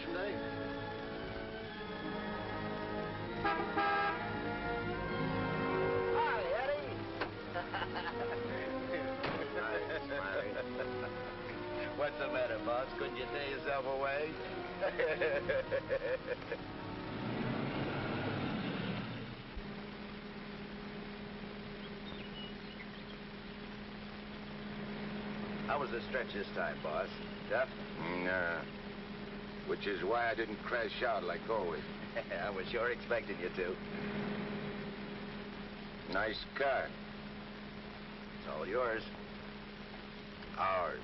graduation day? Hi, Eddie. Nice, Smiley. What's the matter, boss? Couldn't you tear yourself away? How was the stretch this time, boss? Tough? Nah. Which is why I didn't crash out like always. I was sure expecting you to. Nice car. It's all yours. Ours.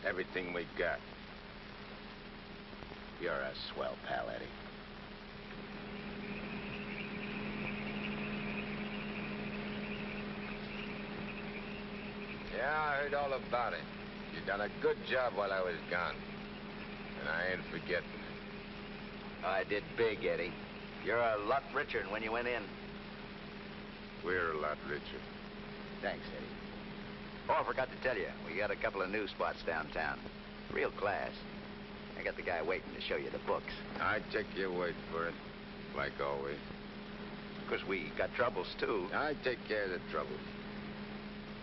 Everything we got. You're a swell pal, Eddie. Yeah, I heard all about it. You done a good job while I was gone. And I ain't forgetting it. I did big, Eddie. You're a lot richer than when you went in. We're a lot richer. Thanks, Eddie. Oh, I forgot to tell you, we got a couple of new spots downtown. Real class. I got the guy waiting to show you the books. I take your word for it, like always. Of course, we got troubles, too. I take care of the troubles.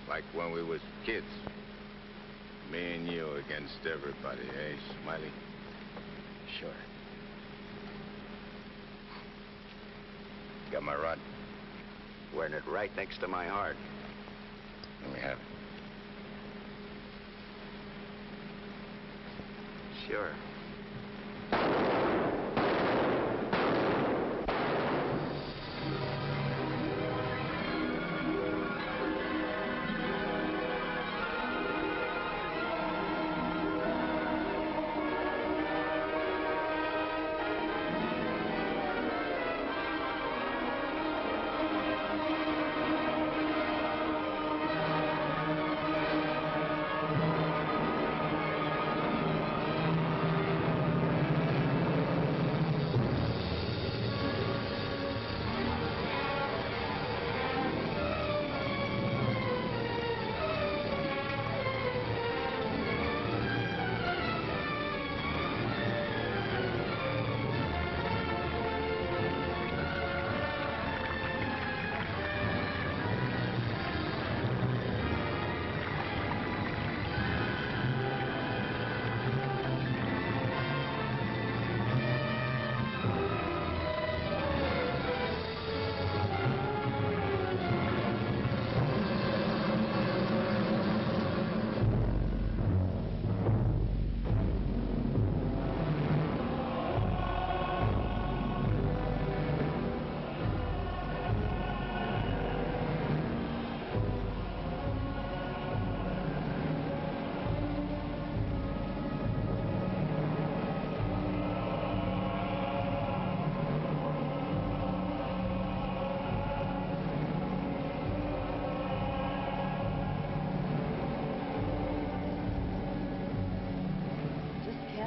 Like when we was kids. Me and you against everybody, eh, Smiley? Sure. Got my rod? Wearing it right next to my heart. Let me have it. Sure.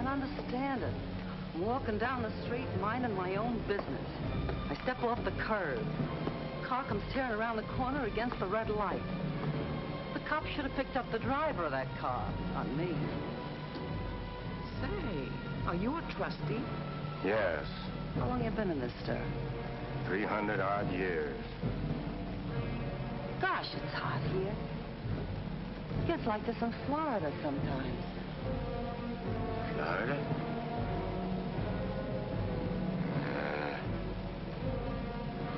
Understand it. I'm walking down the street minding my own business. I step off the curb. Car comes tearing around the corner against the red light. The cop should have picked up the driver of that car, not me. Say, are you a trustee? Yes. How long you been in this stir? 300-odd years. Gosh, it's hot here. Gets like this in Florida sometimes. Florida?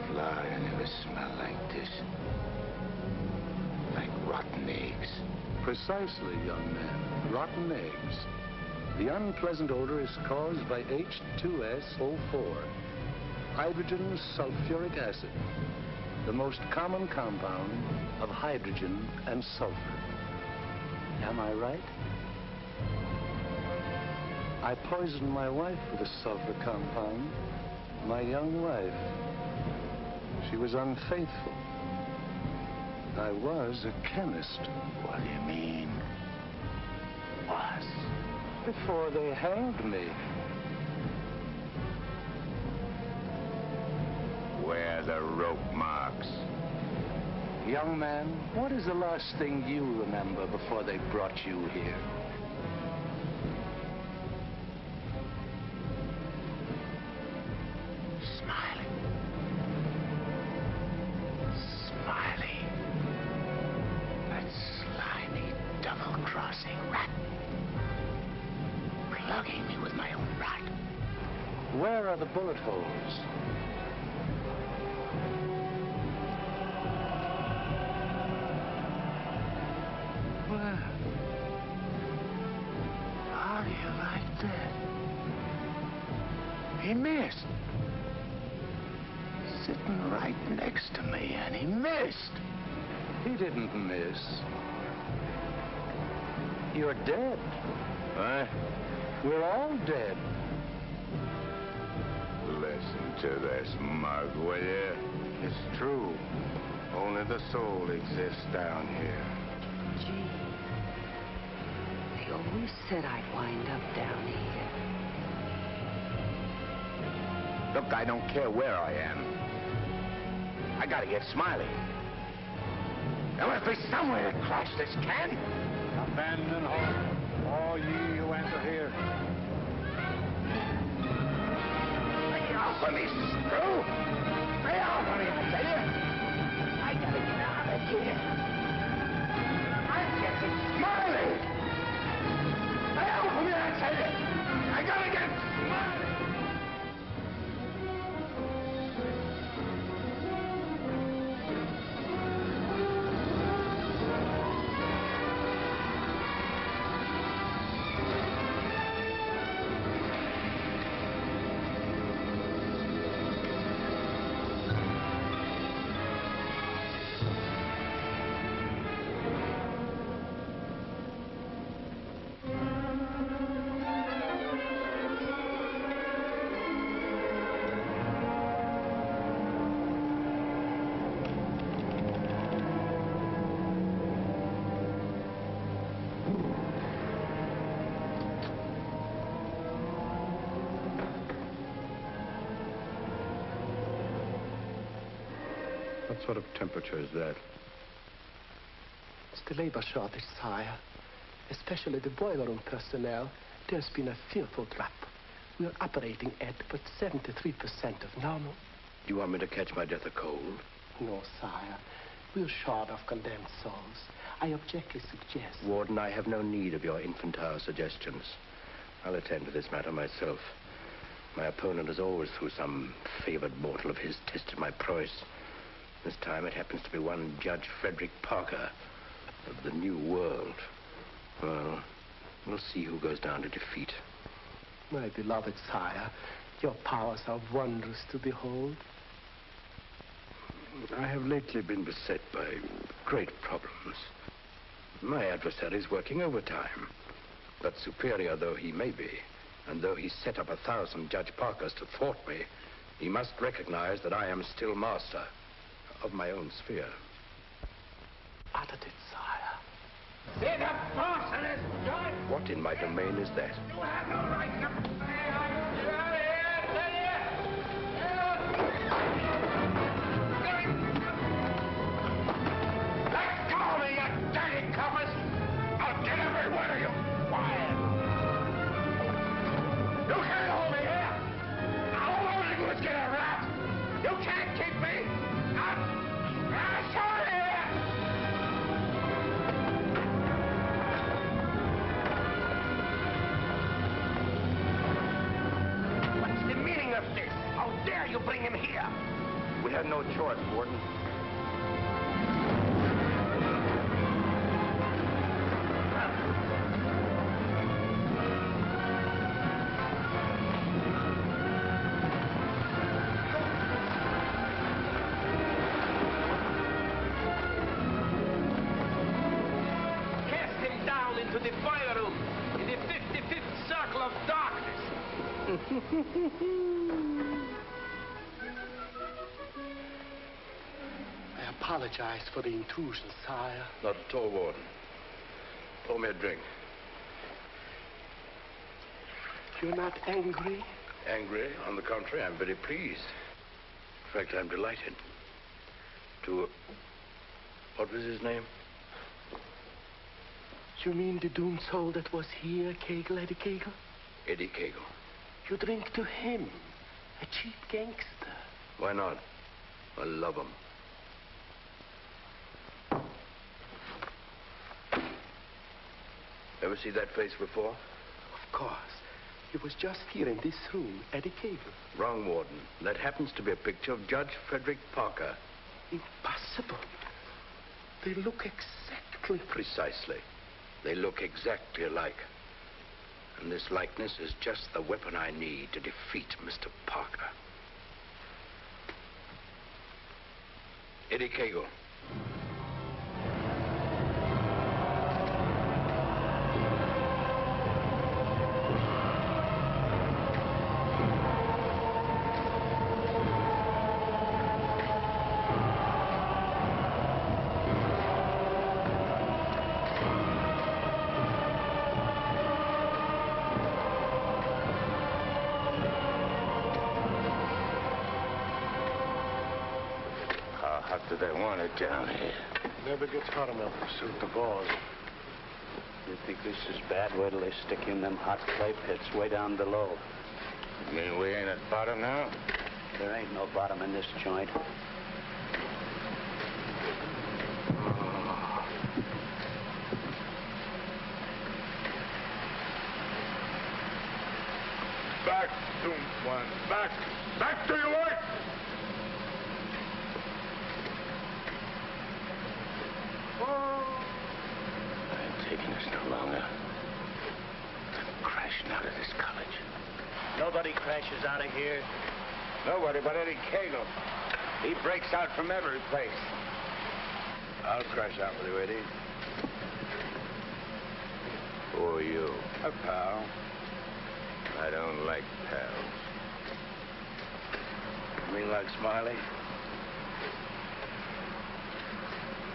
Florida never smelled like this. Like rotten eggs. Precisely, young man. Rotten eggs. The unpleasant odor is caused by H2SO4, hydrogen sulfuric acid, the most common compound of hydrogen and sulfur. Am I right? I poisoned my wife with a sulfur compound, my young wife. She was unfaithful. I was a chemist. What do you mean? Was. Before they hanged me. Where are the rope marks? Young man, what is the last thing you remember before they brought you here? Where are the bullet holes? Well, are you right there? He missed. Sitting right next to me, and he missed. He didn't miss. You're dead. Huh? We're all dead. Listen to this, mug, will you? It's true. Only the soul exists down here. Gee, they always said I'd wind up down here. Look, I don't care where I am. I gotta get Smiley. There must be somewhere to crash this can. Abandon hope, all ye who enter here. Lay off of me, screw! Lay off of me, I tell you! I gotta get out of here. I'm getting Smiley! Lay off of me, I tell you! I gotta get Smiley! What sort of temperature is that? It's the labor shortage, sire. Especially the boiler room personnel. There's been a fearful drop. We're operating at but 73% of normal. You want me to catch my death of cold? No, sire. We're short of condemned souls. I objectly suggest... Warden, I have no need of your infantile suggestions. I'll attend to this matter myself. My opponent has always, through some favored mortal of his, tested my prowess. This time it happens to be one Judge Frederick Parker of the New World. Well, we'll see who goes down to defeat. My beloved sire, your powers are wondrous to behold. I have lately been beset by great problems. My adversary is working overtime. But superior though he may be, and though he set up 1,000 Judge Parkers to thwart me, he must recognize that I am still master of my own sphere. Uttered it, sire. See the boss of this joint? What in my domain is that? You have no right to say I'm out of here, tell you! Let go of me, you dirty coppers! I'll get every one of you quiet! You can't hold me here! All I want to do is get a rat! You can't keep me! I'm sorry here! What's the meaning of this? How dare you bring him here? We had no choice, Warden. To the fire room in the 55th circle of darkness. I apologize for the intrusion, sire. Not at all, Warden. Pour me a drink. You're not angry? Angry? On the contrary, I'm very pleased. In fact, I'm delighted. What was his name? You mean the doomed soul that was here, Kegel, Eddie Kegel? Eddie Kegel. You drink to him, a cheap gangster. Why not? I love him. Ever see that face before? Of course. It was just here in this room, Eddie Cable. Wrong, Warden. That happens to be a picture of Judge Frederick Parker. Impossible. They look exactly... Precisely. They look exactly alike. And this likeness is just the weapon I need to defeat Mr. Parker. Eddie Cagle. They want it down here. Never gets hot enough to suit the boss. You think this is bad? Wait till they stick you in them hot clay pits way down below. You mean we ain't at bottom now? There ain't no bottom in this joint. Back, don't one. Back. Back to your work. I ain't taking this no longer. I'm crashing out of this college. Nobody crashes out of here. Nobody but Eddie Cagle. He breaks out from every place. I'll crash out with you, Eddie. Who are you? A pal. I don't like pals. You mean like Smiley?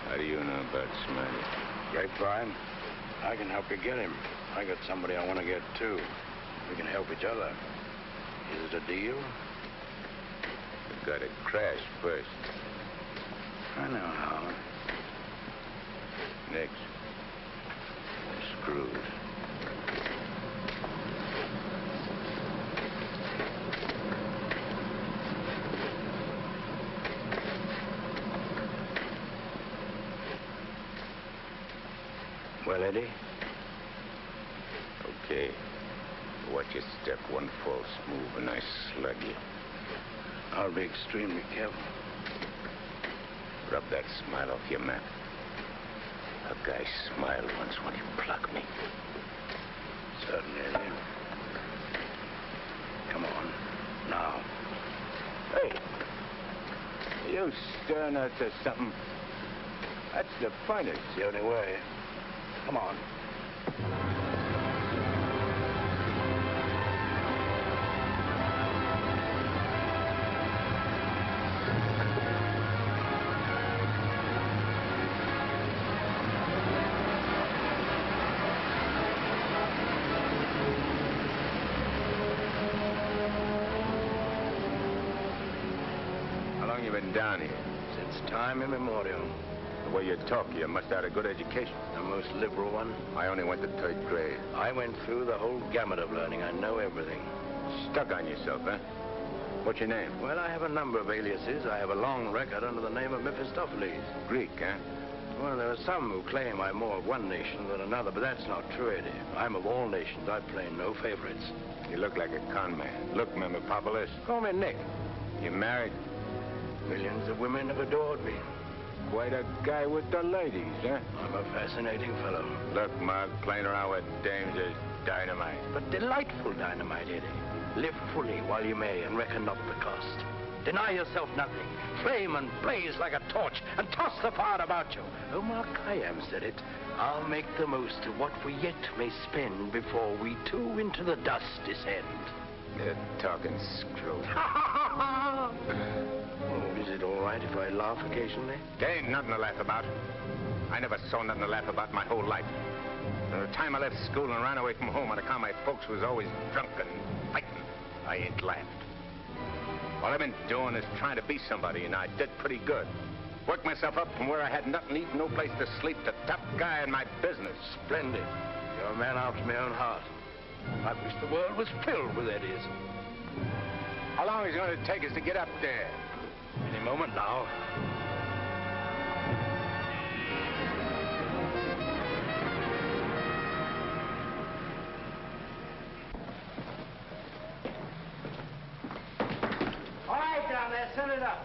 How do you know about Smiley? Grapevine. I can help you get him. I got somebody I want to get, too. We can help each other. Is it a deal? You gotta crash first. I know how. Next. Screwed. Well, Eddie? Okay. Watch your step. One false move and I slug you. I'll be extremely careful. Rub that smile off your map. A guy smiled once when he plucked me. Certainly, Eddie. Come on. Now. Hey! You stirring us to something? That's the finest. The only way. Come on. How long you been down here? Since time immemorial. The way you talk, you must have had a good education. The most liberal one. I only went to 3rd grade. I went through the whole gamut of learning. I know everything. Stuck on yourself, huh? What's your name? Well, I have a number of aliases. I have a long record under the name of Mephistopheles. Greek, huh? Well, there are some who claim I'm more of one nation than another, but that's not true, Eddie. I'm of all nations. I play no favorites. You look like a con man. Look, Mephistopheles. Call me Nick. You married? Millions of women have adored me. Quite a guy with the ladies, huh? I'm a fascinating fellow. Look, Mark, playing around with dames is dynamite. But delightful dynamite, Eddie. Live fully while you may and reckon not the cost. Deny yourself nothing. Flame and blaze like a torch and toss the fire about you. Oh, Mark Khayyam said it. I'll make the most of what we yet may spend before we too into the dust descend. You're talking screw. Oh, is it all right if I laugh occasionally? There ain't nothing to laugh about. I never saw nothing to laugh about my whole life. From the time I left school and ran away from home on account my folks was always drunk and fighting, I ain't laughed. All I've been doing is trying to be somebody, and I did pretty good. Worked myself up from where I had nothing to eat, no place to sleep, to top guy in my business. Splendid. You're a man after my own heart. I wish the world was filled with Eddies. How long is it going to take us to get up there? Any moment now. there, send it up.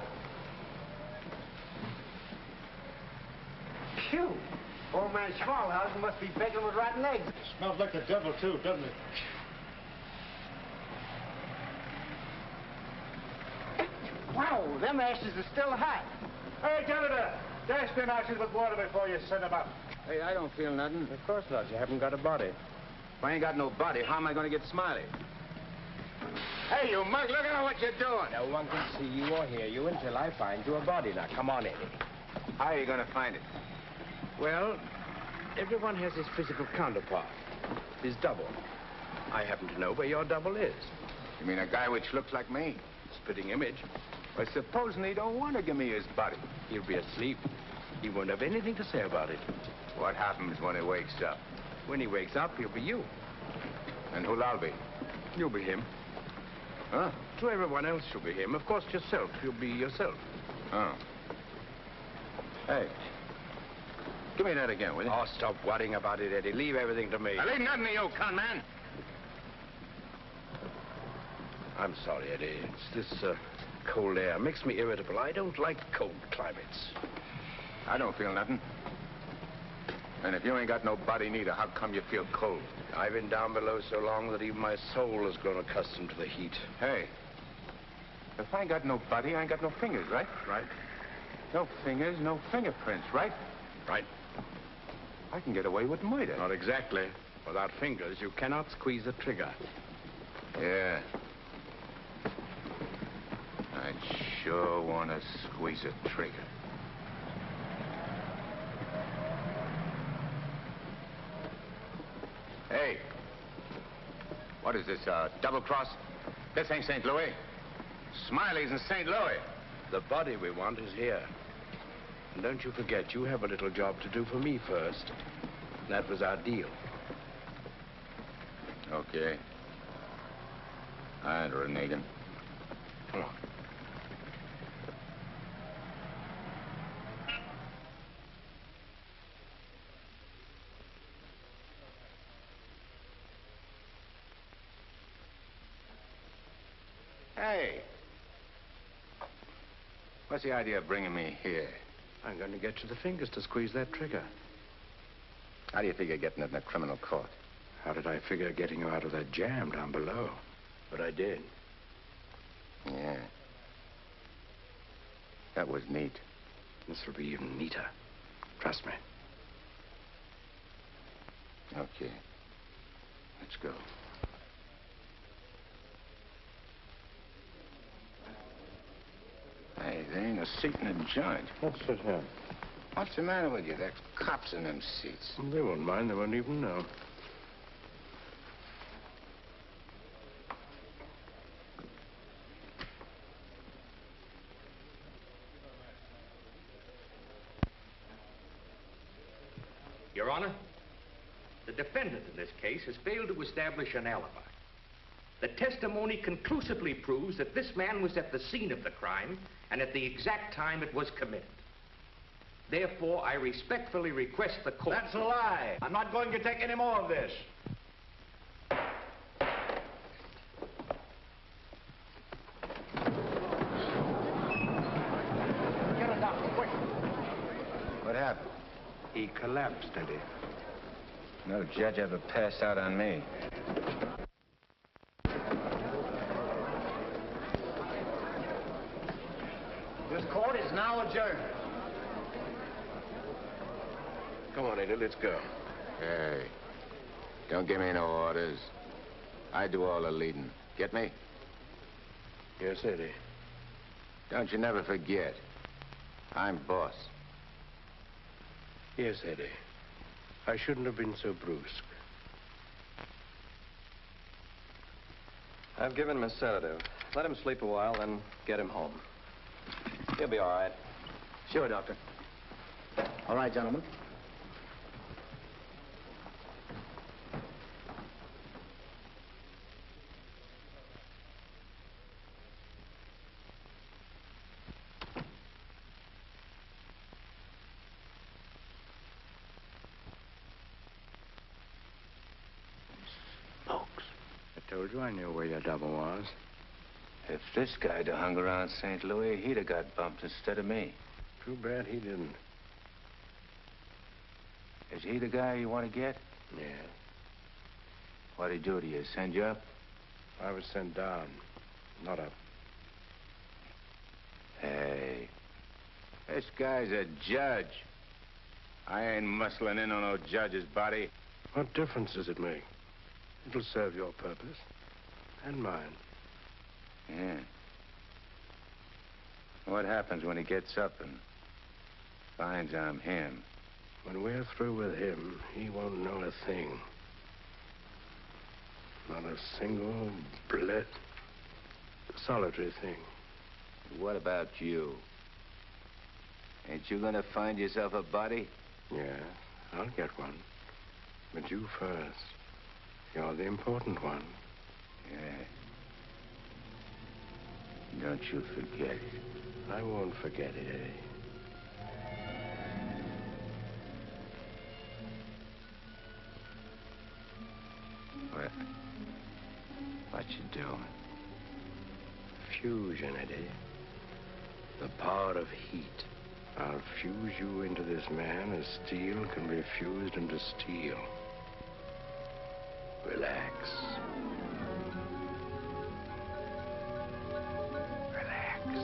Phew. Old man Schmalhausen must be begging with rotten eggs. Smells like the devil, too, doesn't it? Wow, them ashes are still hot. Hey, janitor, dash them ashes with water before you send them up. Hey, I don't feel nothing. Of course not. You haven't got a body. If I ain't got no body, how am I going to get Smiley? Hey, you mug, look at what you're doing. No one can see you or hear you until I find you a body. Now, come on, Eddie. How are you going to find it? Well, everyone has his physical counterpart, his double. I happen to know where your double is. You mean a guy which looks like me? Spitting image. Well, supposing he don't want to give me his body. He'll be asleep. He won't have anything to say about it. What happens when he wakes up? When he wakes up, he'll be you. And who'll I be? You'll be him. Huh? To everyone else, you'll be him. Of course, yourself. You'll be yourself. Oh. Hey. Give me that again, will you? Oh, stop worrying about it, Eddie. Leave everything to me. I leave nothing to you, con man. I'm sorry, Eddie. It's this cold air. Makes me irritable. I don't like cold climates. I don't feel nothing. And if you ain't got no body neither, how come you feel cold? I've been down below so long that even my soul has grown accustomed to the heat. Hey, if I ain't got no body, I ain't got no fingers, right? Right. No fingers, no fingerprints, right? Right. I can get away with murder. Not exactly. Without fingers, you cannot squeeze a trigger. Yeah. I'd sure want to squeeze a trigger. Hey. What is this, double cross? This ain't St. Louis. Smiley's in St. Louis. The body we want is here. And don't you forget, you have a little job to do for me first. That was our deal. Okay. I ain't reneging. Come on. Hey. What's the idea of bringing me here? I'm going to get you the fingers to squeeze that trigger. How do you figure getting it in a criminal court? How did I figure getting you out of that jam down below? But I did. Yeah. That was neat. This will be even neater. Trust me. Okay. Let's go. Hey, there ain't a seat in the joint. Let's sit here. What's the matter with you? There's cops in them seats. They won't mind. They won't even know. Your Honor, the defendant in this case has failed to establish an alibi. The testimony conclusively proves that this man was at the scene of the crime and at the exact time it was committed. Therefore, I respectfully request the court... That's a lie. I'm not going to take any more of this. Get a doctor, quick. What happened? He collapsed, Eddie. No judge ever passed out on me. This court is now adjourned. Come on, Eddie, let's go. Hey, don't give me no orders. I do all the leading. Get me? Yes, Eddie. Don't you never forget. I'm boss. Yes, Eddie. I shouldn't have been so brusque. I've given him a sedative. Let him sleep a while, then get him home. He'll be all right. Sure, Doctor. All right, gentlemen. I told you I knew where your double was. If this guy'd have hung around St. Louis, he'd have got bumped instead of me. Too bad he didn't. Is he the guy you want to get? Yeah. What'd he do to you? Send you up? I was sent down, not up. Hey, this guy's a judge. I ain't muscling in on no judge's body. What difference does it make? It'll serve your purpose. And mine. Yeah. What happens when he gets up and finds I'm him? When we're through with him, he won't know a thing. Not a single solitary thing. What about you? Ain't you gonna find yourself a body? Yeah, I'll get one. But you first. You're the important one. Yeah. Don't you forget it. I won't forget it, eh? What you doing? Fusion, Eddie. The power of heat. I'll fuse you into this man as steel can be fused into steel. Relax. Relax.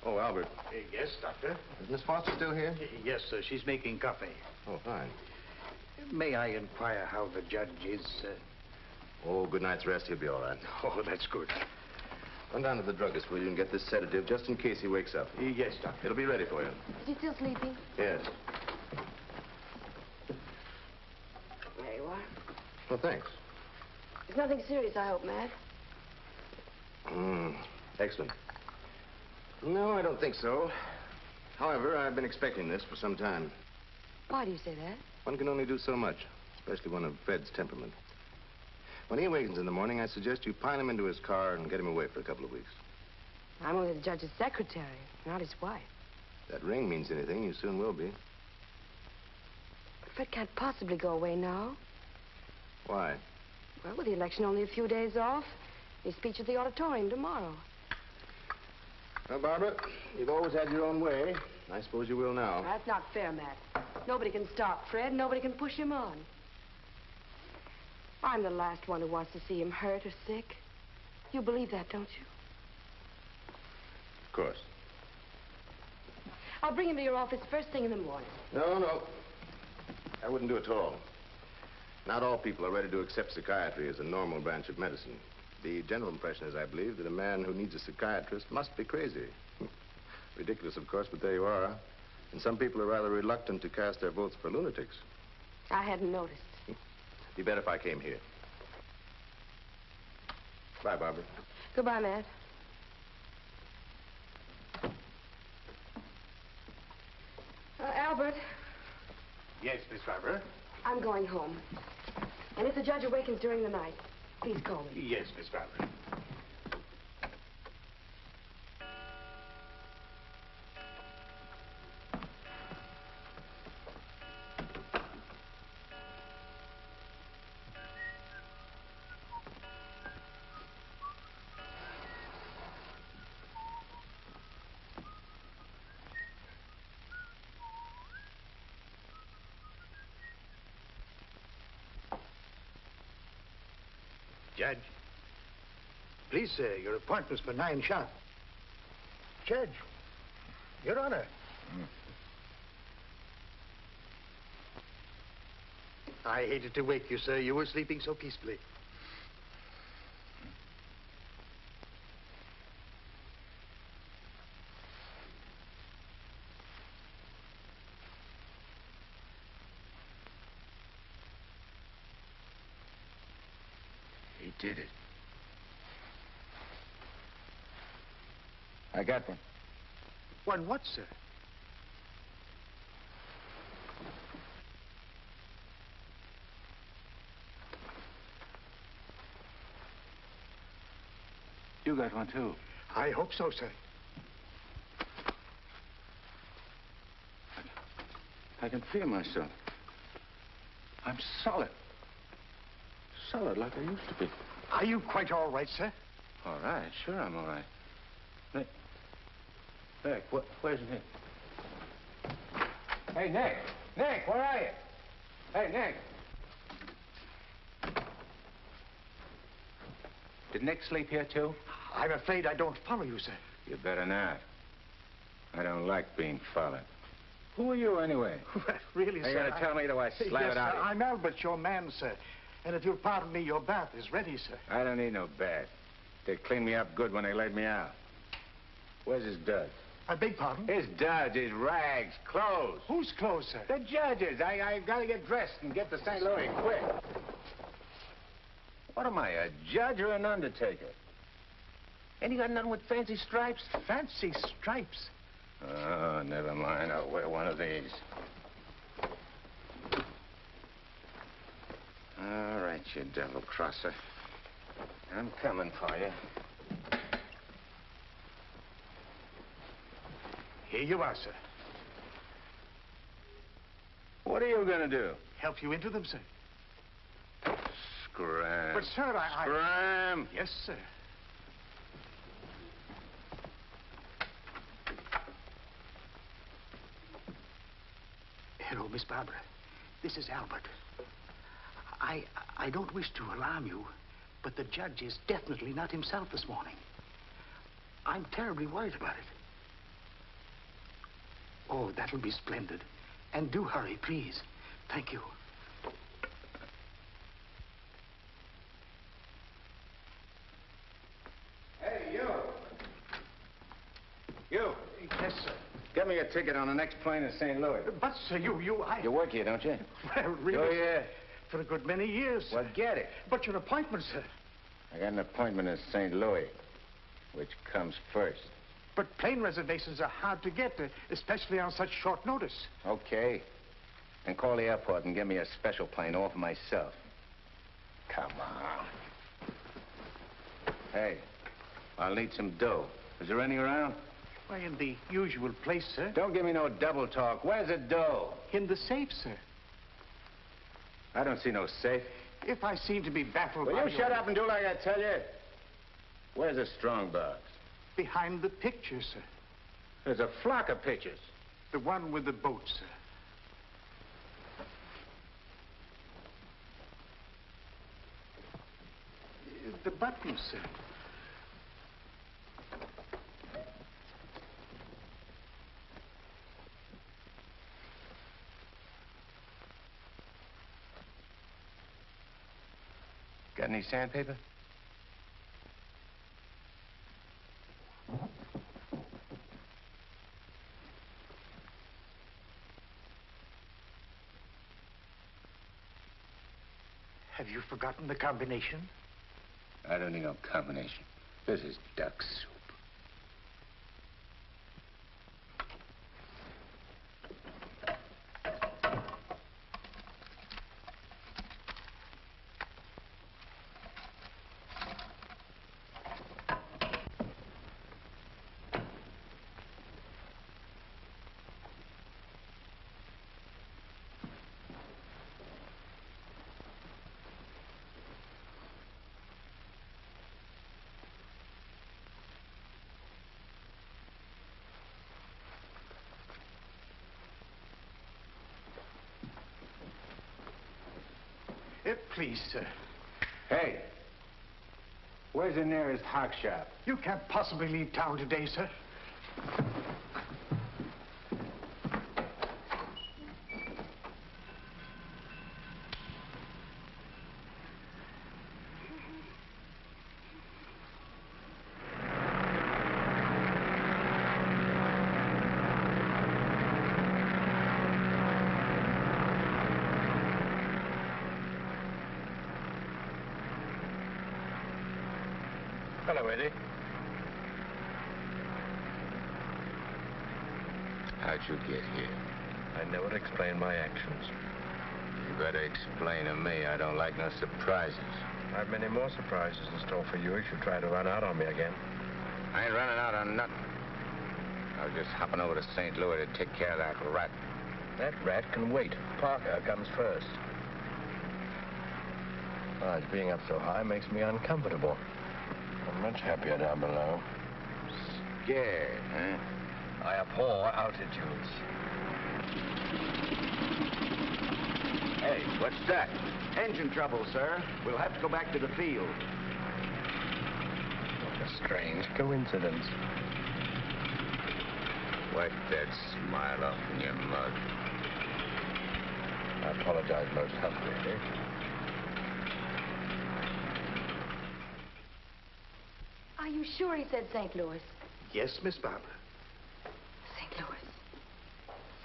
Oh, Albert. Yes, Doctor? Is Miss Foster still here? Yes, sir. She's making coffee. Oh, fine. May I inquire how the judge is? Oh, good night's rest. He'll be all right. Oh, that's good. Run down to the druggist, will you, and get this sedative just in case he wakes up. Yes, Doctor. It'll be ready for you. Is he still sleeping? Yes. There you are. Well, thanks. It's nothing serious, I hope, Matt. Excellent. No, I don't think so. However, I've been expecting this for some time. Why do you say that? One can only do so much, especially one of Fred's temperament. When he awakens in the morning, I suggest you pile him into his car and get him away for a couple of weeks. I'm only the judge's secretary, not his wife. If that ring means anything, you soon will be. But Fred can't possibly go away now. Why? Well, with the election only a few days off, his speech at the auditorium tomorrow. Well, Barbara, you've always had your own way. I suppose you will now. That's not fair, Matt. Nobody can stop Fred. Nobody can push him on. I'm the last one who wants to see him hurt or sick. You believe that, don't you? Of course. I'll bring him to your office first thing in the morning. No. I wouldn't do it at all. Not all people are ready to accept psychiatry as a normal branch of medicine. The general impression is, I believe, that a man who needs a psychiatrist must be crazy. Ridiculous, of course, but there you are. And some people are rather reluctant to cast their votes for lunatics. I hadn't noticed. Be better if I came here. Bye, Barbara. Goodbye, Matt. Albert. Yes, Miss Barbara? I'm going home. And if the judge awakens during the night, please call me. Yes, Miss Barbara. Judge. Please, sir, your appointment's for 9 sharp. Judge. Your Honor. I hated to wake you, sir. You were sleeping so peacefully. He did it. I got one. One what, sir? You got one, too. I hope so, sir. I can feel myself. I'm solid. Solid like I used to be. Are you quite all right, sir? All right, sure I'm all right. Nick, where's Nick? Hey, Nick! Nick, where are you? Hey, Nick! Did Nick sleep here, too? I'm afraid I don't follow you, sir. You better not. I don't like being followed. Who are you, anyway? Really, are you sir? going to tell me till I slap yes, it out sir, of you? I'm Albert, your man, sir. And if you'll pardon me, your bath is ready, sir. I don't need no bath. They cleaned me up good when they laid me out. Where's his duds? I beg pardon? His duds, his rags, clothes. Whose clothes, sir? The judge's. I got to get dressed and get to St. Louis quick. What am I, a judge or an undertaker? Ain't you got nothing with fancy stripes? Fancy stripes? Oh, never mind. I'll wear one of these. All right, you devil crosser. I'm coming for you. Here you are, sir. What are you going to do? Help you into them, sir. Scram. But, sir, Scram. Yes, sir. Hello, Miss Barbara. This is Albert. I don't wish to alarm you, but the judge is definitely not himself this morning. I'm terribly worried about it. Oh, that'll be splendid. And do hurry, please. Thank you. Hey, you. You. Yes, sir. Get me a ticket on the next plane to St. Louis. But, sir, You work here, don't you? Well, really, Oh, yeah. for a good many years, sir. Well, get it. But your appointment, sir. I got an appointment in St. Louis. Which comes first? But plane reservations are hard to get, especially on such short notice. Okay. And call the airport and get me a special plane all for myself. Come on. Hey, I'll need some dough. Is there any around? Why, in the usual place, sir. Don't give me no double talk. Where's the dough? In the safe, sir. I don't see no safe. If I seem to be baffled Will by you shut up and do like I tell you? Where's the strong box? Behind the picture, sir. There's a flock of pictures. The one with the boat, sir. The button, sir. Got any sandpaper? Have you forgotten the combination? I don't need no combination. This is duck soup. Please, sir. Hey, where's the nearest hock shop? You can't possibly leave town today, sir. Hello, Eddie. How'd you get here? I never explain my actions. You better explain to me. I don't like no surprises. I've many more surprises in store for you if you try to run out on me again. I ain't running out on nothing. I was just hopping over to St. Louis to take care of that rat. That rat can wait. Parker comes first. Besides, being up so high makes me uncomfortable. I'm much happier down below. Scared, huh? I abhor altitudes. Hey, what's that? Engine trouble, sir. We'll have to go back to the field. What a strange coincidence. Wipe that smile off in your mug. I apologize most humbly, Nick. Are you sure he said St. Louis? Yes, Miss Barbara. St. Louis.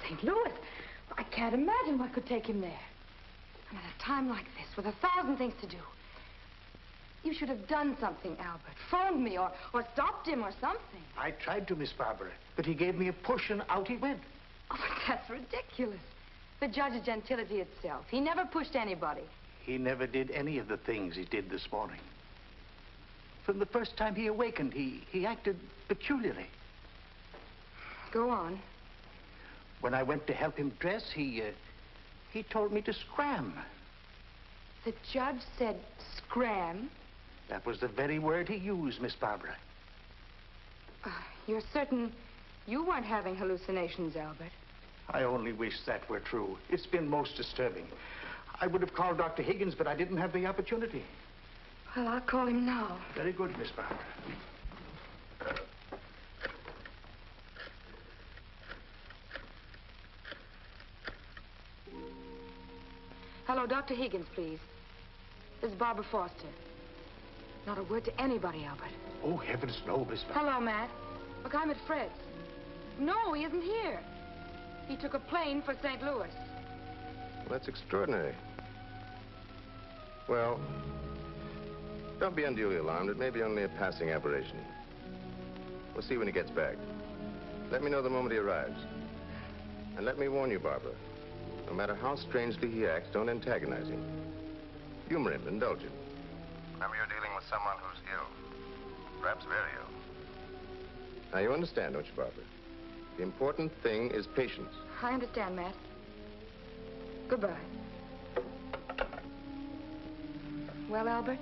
St. Louis? I can't imagine what could take him there. And at a time like this, with 1,000 things to do. You should have done something, Albert. Phoned me or stopped him or something. I tried to, Miss Barbara, but he gave me a push and out he went. Oh, but that's ridiculous. The judge is gentility itself. He never pushed anybody. He never did any of the things he did this morning. From the first time he awakened, he acted peculiarly. Go on. When I went to help him dress, he told me to scram. The judge said scram? That was the very word he used, Miss Barbara. You're certain you weren't having hallucinations, Albert? I only wish that were true. It's been most disturbing. I would have called Dr. Higgins, but I didn't have the opportunity. Well, I'll call him now. Very good, Miss Barbara. Hello, Dr. Higgins, please. This is Barbara Foster. Not a word to anybody, Albert. Oh, heavens, no, Miss Barbara. Hello, Matt. Look, I'm at Fred's. No, he isn't here. He took a plane for St. Louis. Well, that's extraordinary. Well, don't be unduly alarmed. It may be only a passing aberration. We'll see when he gets back. Let me know the moment he arrives. And let me warn you, Barbara, no matter how strangely he acts, don't antagonize him. Humor him, indulge him. Remember, you're dealing with someone who's ill. Perhaps very ill. Now, you understand, don't you, Barbara? The important thing is patience. I understand, Matt. Goodbye. Well, Albert,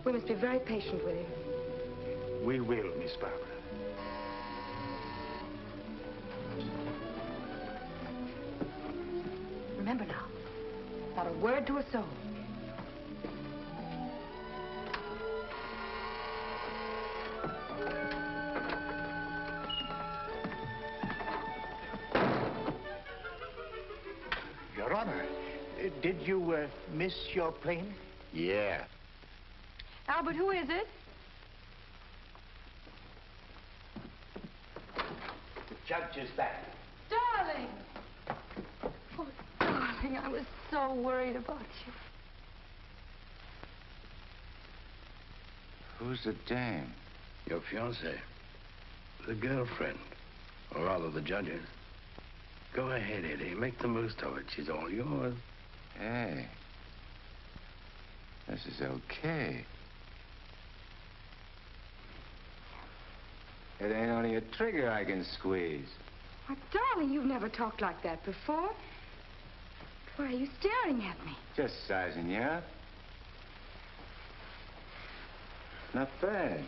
we must be very patient with him. We will, Miss Barbara. Remember now, not a word to a soul. Your Honor, did you miss your plane? Yeah. Albert, who is it? The judge is back. Darling! Oh, darling, I was so worried about you. Who's the dame? Your fiancée. The girlfriend. Or rather, the judge's. Go ahead, Eddie. Make the most of it. She's all yours. Hey. This is okay. It ain't only a trigger I can squeeze. Why, darling, you've never talked like that before. Why are you staring at me? Just sizing you up. Not bad.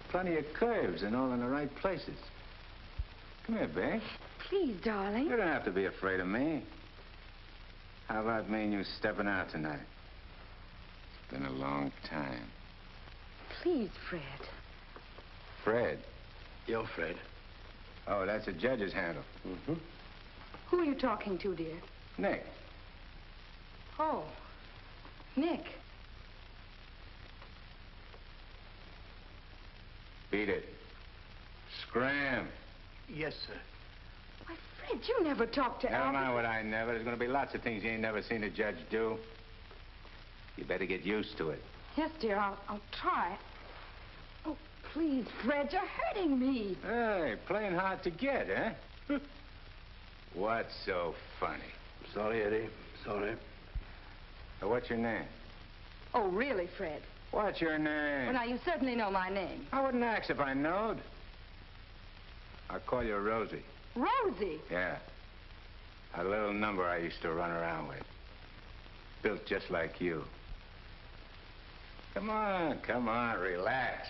Plenty of curves and all in the right places. Come here, babe. Please, darling. You don't have to be afraid of me. How about me and you stepping out tonight? It's been a long time. Please, Fred. Fred? You're Fred. Oh, that's a judge's handle. Mm-hmm. Who are you talking to, dear? Nick. Oh, Nick. Beat it. Scram. Yes, sir. Why, Fred, you never talked to Never Albert. mind what I never. There's going to be lots of things you ain't never seen a judge do. You better get used to it. Yes, dear, I'll try. Oh, please, Fred, you're hurting me. Hey, playing hard to get, eh? What's so funny? Sorry, Eddie. Sorry. What's your name? Oh, really, Fred? What's your name? Well, now, you certainly know my name. I wouldn't ask if I knowed. I'll call you Rosie. Rosie? Yeah. A little number I used to run around with. Built just like you. Come on, relax.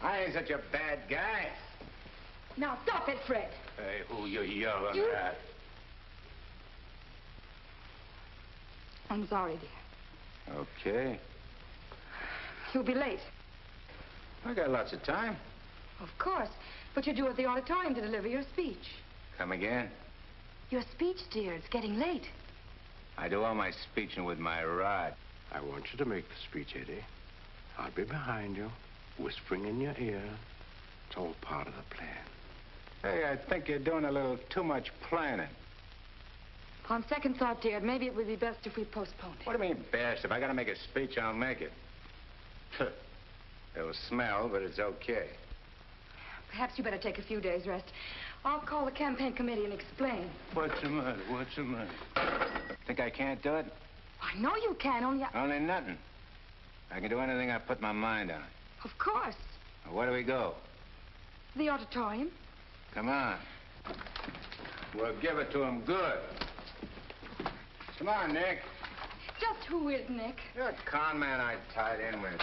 I ain't such a bad guy. Now, stop it, Fred. Hey, who you yelling at? I'm sorry, dear. Okay. You'll be late. I got lots of time. Of course. But you're due at the auditorium to deliver your speech. Come again? Your speech, dear. It's getting late. I do all my speeching with my rod. I want you to make the speech, Eddie. I'll be behind you, whispering in your ear. It's all part of the plan. Hey, I think you're doing a little too much planning. On second thought, dear, maybe it would be best if we postponed it. What do you mean, best? If I gotta make a speech, I'll make it. It'll smell, but it's okay. Perhaps you better take a few days' rest. I'll call the campaign committee and explain. What's the matter? What's the matter? Think I can't do it? I know you can, Only nothing. I can do anything I put my mind on. Of course. Now, where do we go? The auditorium. Come on. We'll give it to him good. Come on, Nick. Just who is Nick? You're a con man I tied in with.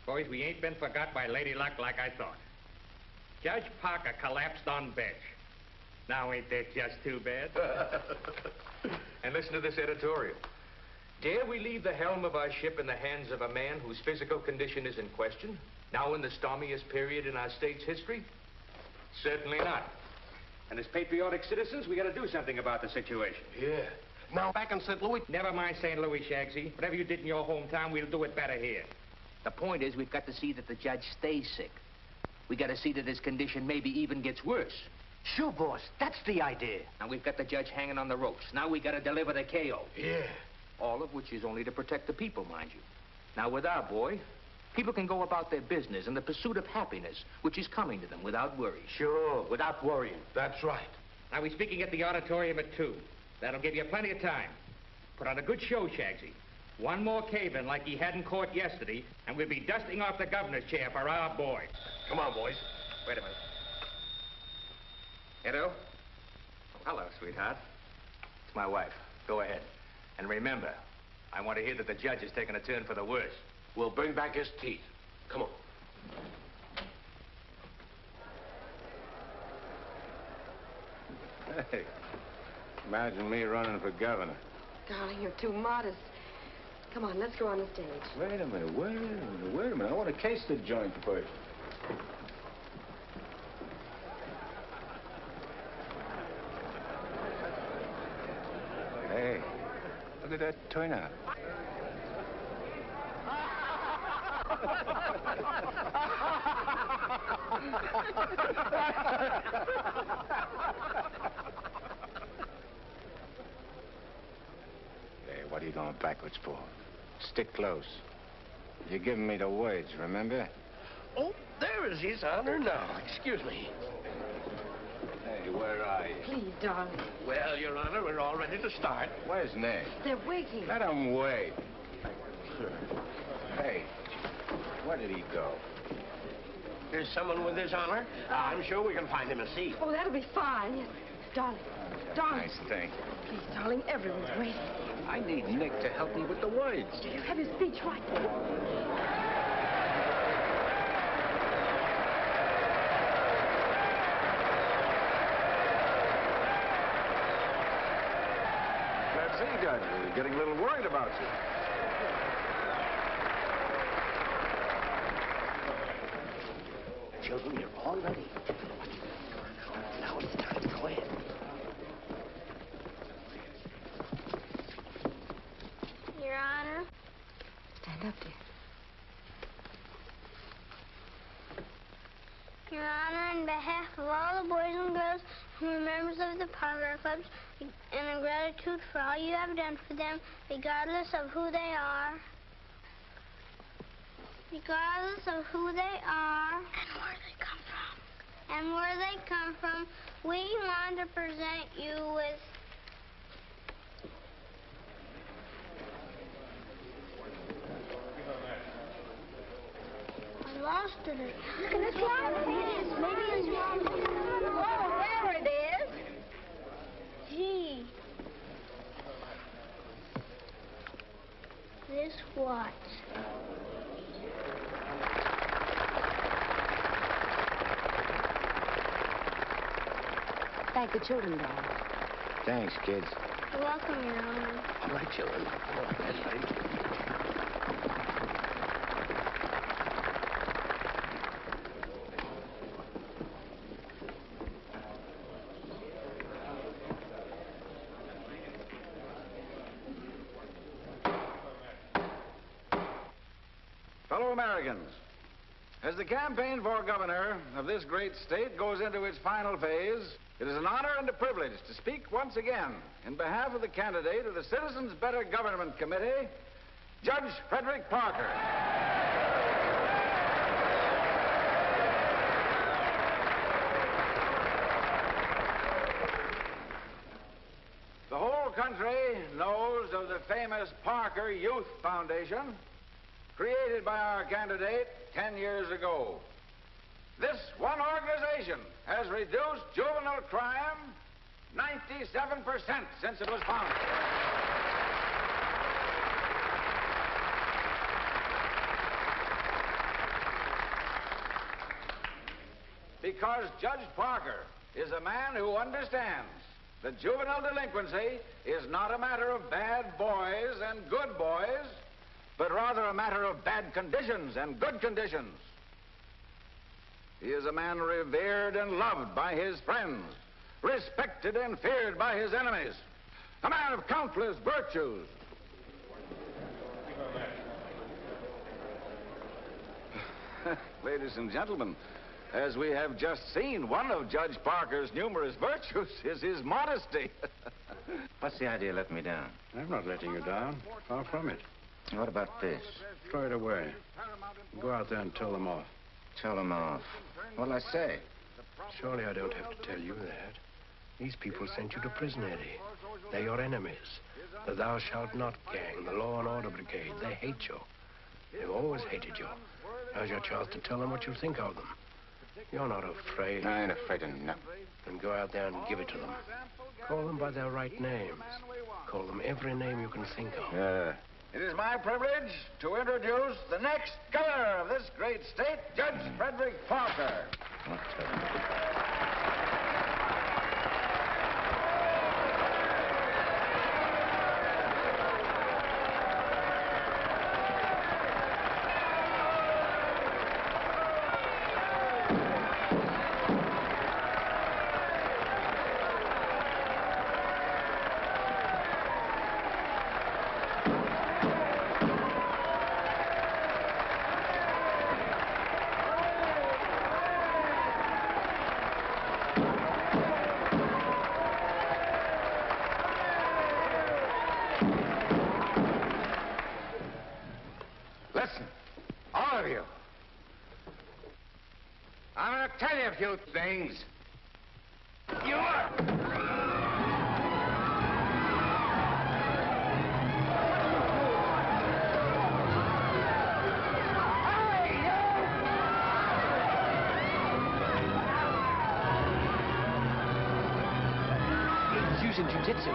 Boys, we ain't been forgot by Lady Luck like I thought. Judge Parker collapsed on bench. Now ain't that just too bad? And listen to this editorial. Dare we leave the helm of our ship in the hands of a man whose physical condition is in question, now in the stormiest period in our state's history? Certainly not. And as patriotic citizens, we gotta do something about the situation. Yeah. Now, back in St. Louis... Never mind St. Louis, Shagsy. Whatever you did in your hometown, we'll do it better here. The point is, we've got to see that the judge stays sick. We got to see that his condition maybe even gets worse. Sure, boss. That's the idea. And we've got the judge hanging on the ropes. Now we got to deliver the KO. Yeah. All of which is only to protect the people, mind you. Now, with our boy, people can go about their business in the pursuit of happiness, which is coming to them without worry. Sure, without worrying. That's right. Now, we're speaking at the auditorium at 2. That'll give you plenty of time. Put on a good show, Shagsy. One more cave-in like he had in court yesterday, and we'll be dusting off the governor's chair for our boy. Come on, boys. Wait a minute. Edo? Oh, hello, sweetheart. It's my wife. Go ahead. And remember, I want to hear that the judge is taking a turn for the worse. We'll bring back his teeth. Come on. Hey, imagine me running for governor. Darling, you're too modest. Come on, let's go on the stage. Wait a minute. I want to case the joint first. Hey, look at that turnout. Hey, what are you going backwards for? Stick close. You're giving me the words, remember? Oh, there is His Honor now. Excuse me. Hey, where are you? Please, darling. Well, Your Honor, we're all ready to start. Where's Nick? They're waiting. Let him wait. Hey, where did he go? There's someone with His Honor. I'm sure we can find him a seat. Oh, that'll be fine. Yes. Darling. Darling. Nice thing. Please, darling, everyone's waiting. I need Nick to help me with the words. You have your speech right there. Let's see, Judge. We're getting a little worried about you. Children, you're all ready. Now it's time. Go ahead. Your Honor. Stand up, dear. Your Honor, on behalf of all the boys and girls who are members of the Parlor Clubs and in gratitude for all you have done for them, regardless of who they are. Regardless of who they are. And where they come from. And where they come from, we want to present you with... I lost it. Look at this line. Maybe it's wrong. Oh, there it is. Gee. This what? Thank the children, Dad. Thanks, kids. You're welcome, Your Honor. All right, children. That's right. Fellow Americans, as the campaign for governor of this great state goes into its final phase, it is an honor and a privilege to speak once again in behalf of the candidate of the Citizens Better Government Committee, Judge Frederick Parker. The whole country knows of the famous Parker Youth Foundation, created by our candidate 10 years ago. This one organization has reduced juvenile crime 97% since it was founded. Because Judge Parker is a man who understands that juvenile delinquency is not a matter of bad boys and good boys, but rather a matter of bad conditions and good conditions. He is a man revered and loved by his friends, respected and feared by his enemies, a man of countless virtues. Ladies and gentlemen, as we have just seen, one of Judge Parker's numerous virtues is his modesty. What's the idea of letting me down? I'm not letting you down. Far from it. What about this? Throw it away. Go out there and tell them off. Tell them off. What'll I say? Surely I don't have to tell you that. These people sent you to prison, Eddie. They're your enemies. The Thou Shalt Not gang, the Law and Order Brigade, they hate you. They've always hated you. Now's your chance to tell them what you think of them. You're not afraid. I ain't afraid of nothing. Then go out there and give it to them. Call them by their right names. Call them every name you can think of. It is my privilege to introduce the next governor of this great state, Judge Frederick Parker. Listen, all of you. I'm going to tell you a few things. You are... He's using jiu-jitsu.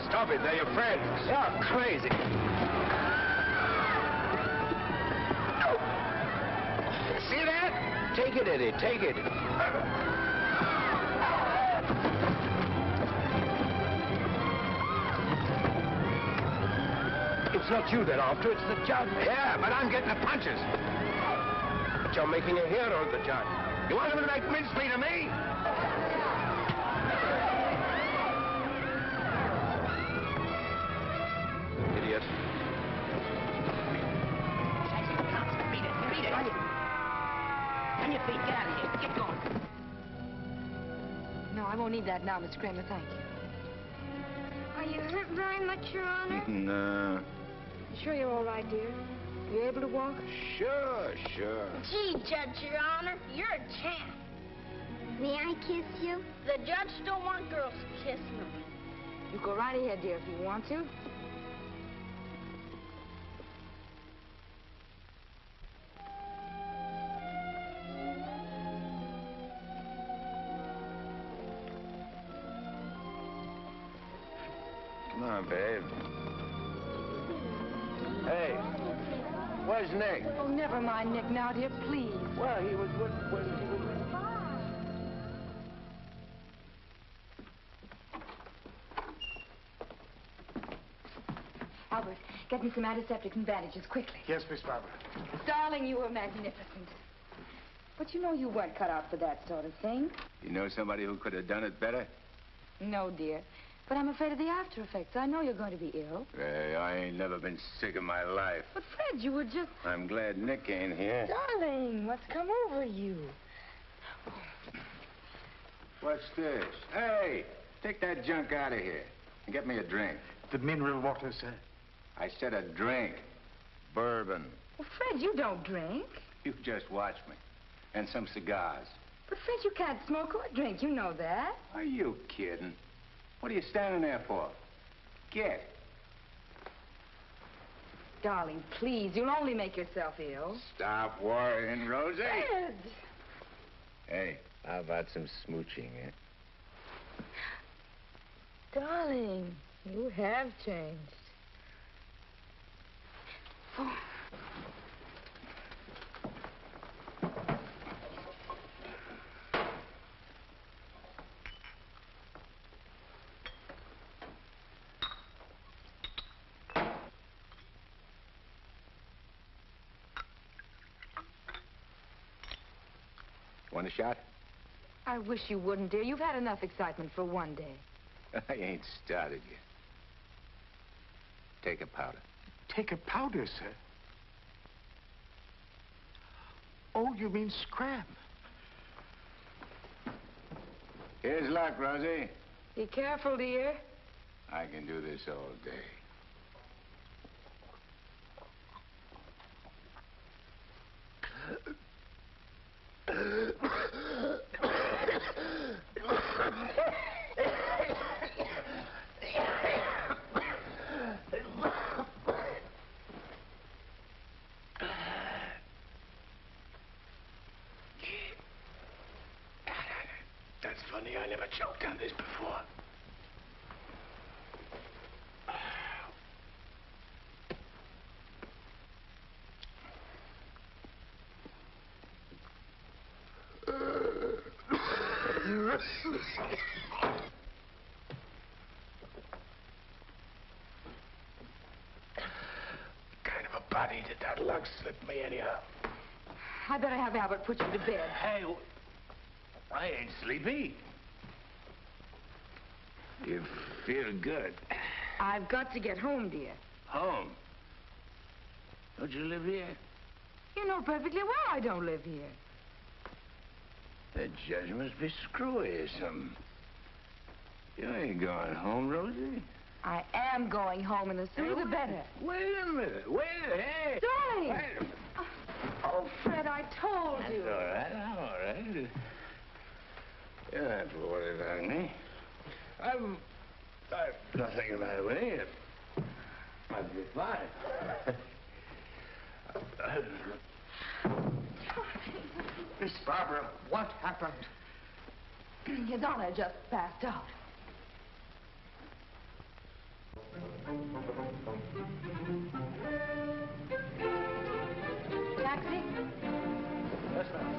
Stop it, they're your friends. You're crazy. See that? Take it, Eddie, take it. It's not you they're after, it's the judge. Yeah, but I'm getting the punches. But you're making a hero of the judge. You want him to make mincemeat of me? Idiot. Beat it. On your feet. Get out of here. Get going. No, I won't need that now, Miss Kramer. Thank you. Are you hurt very much, Your Honor? No. You sure you're all right, dear? You able to walk? Sure. Gee, Judge, Your Honor, you're a champ. May I kiss you? The judge don't want girls kissing him. You go right ahead, dear, if you want to. Come on, babe. Hey, where's Nick? Oh, never mind, Nick, now, dear, please. Well, he was with... Albert, get me some antiseptic and bandages, quickly. Yes, Miss Barbara. Darling, you were magnificent. But you know you weren't cut out for that sort of thing. You know somebody who could have done it better? No, dear. But I'm afraid of the after effects. I know you're going to be ill. Hey, I ain't never been sick in my life. But, Fred, you were just... I'm glad Nick ain't here. Darling, what's come over you? What's this? Hey, take that junk out of here and get me a drink. The mineral water, sir. I said a drink. Bourbon. Well, Fred, you don't drink. You just watch me. And some cigars. But, Fred, you can't smoke or drink. You know that. Are you kidding? What are you standing there for? Get. Darling, please, you'll only make yourself ill. Stop worrying, Rosie. Fred! Hey, how about some smooching, eh? Darling, you have changed. Oh. Want a shot? I wish you wouldn't, dear. You've had enough excitement for one day. I ain't started yet. Take a powder. Take a powder, sir? Oh, you mean scram? Here's luck, Rosie. Be careful, dear. I can do this all day. That's funny. I never choked on this before. Kind of a body did that lug slip me anyhow? I better have Albert put you to bed. Hey, I ain't sleepy. You feel good. I've got to get home, dear. Home? Don't you live here? You know perfectly well I don't live here. The judge must be screwy or something. You ain't going home, Rosie. I am going home, and the sooner the better. Wait a minute. Hey. Darling! Wait a minute. Oh, Fred, I told you. All right, I'm all right. You don't have to worry about me. I've nothing the matter with me. I'll be fine. Miss Barbara, what happened? His Honor just passed out. Taxi? Yes, ma'am.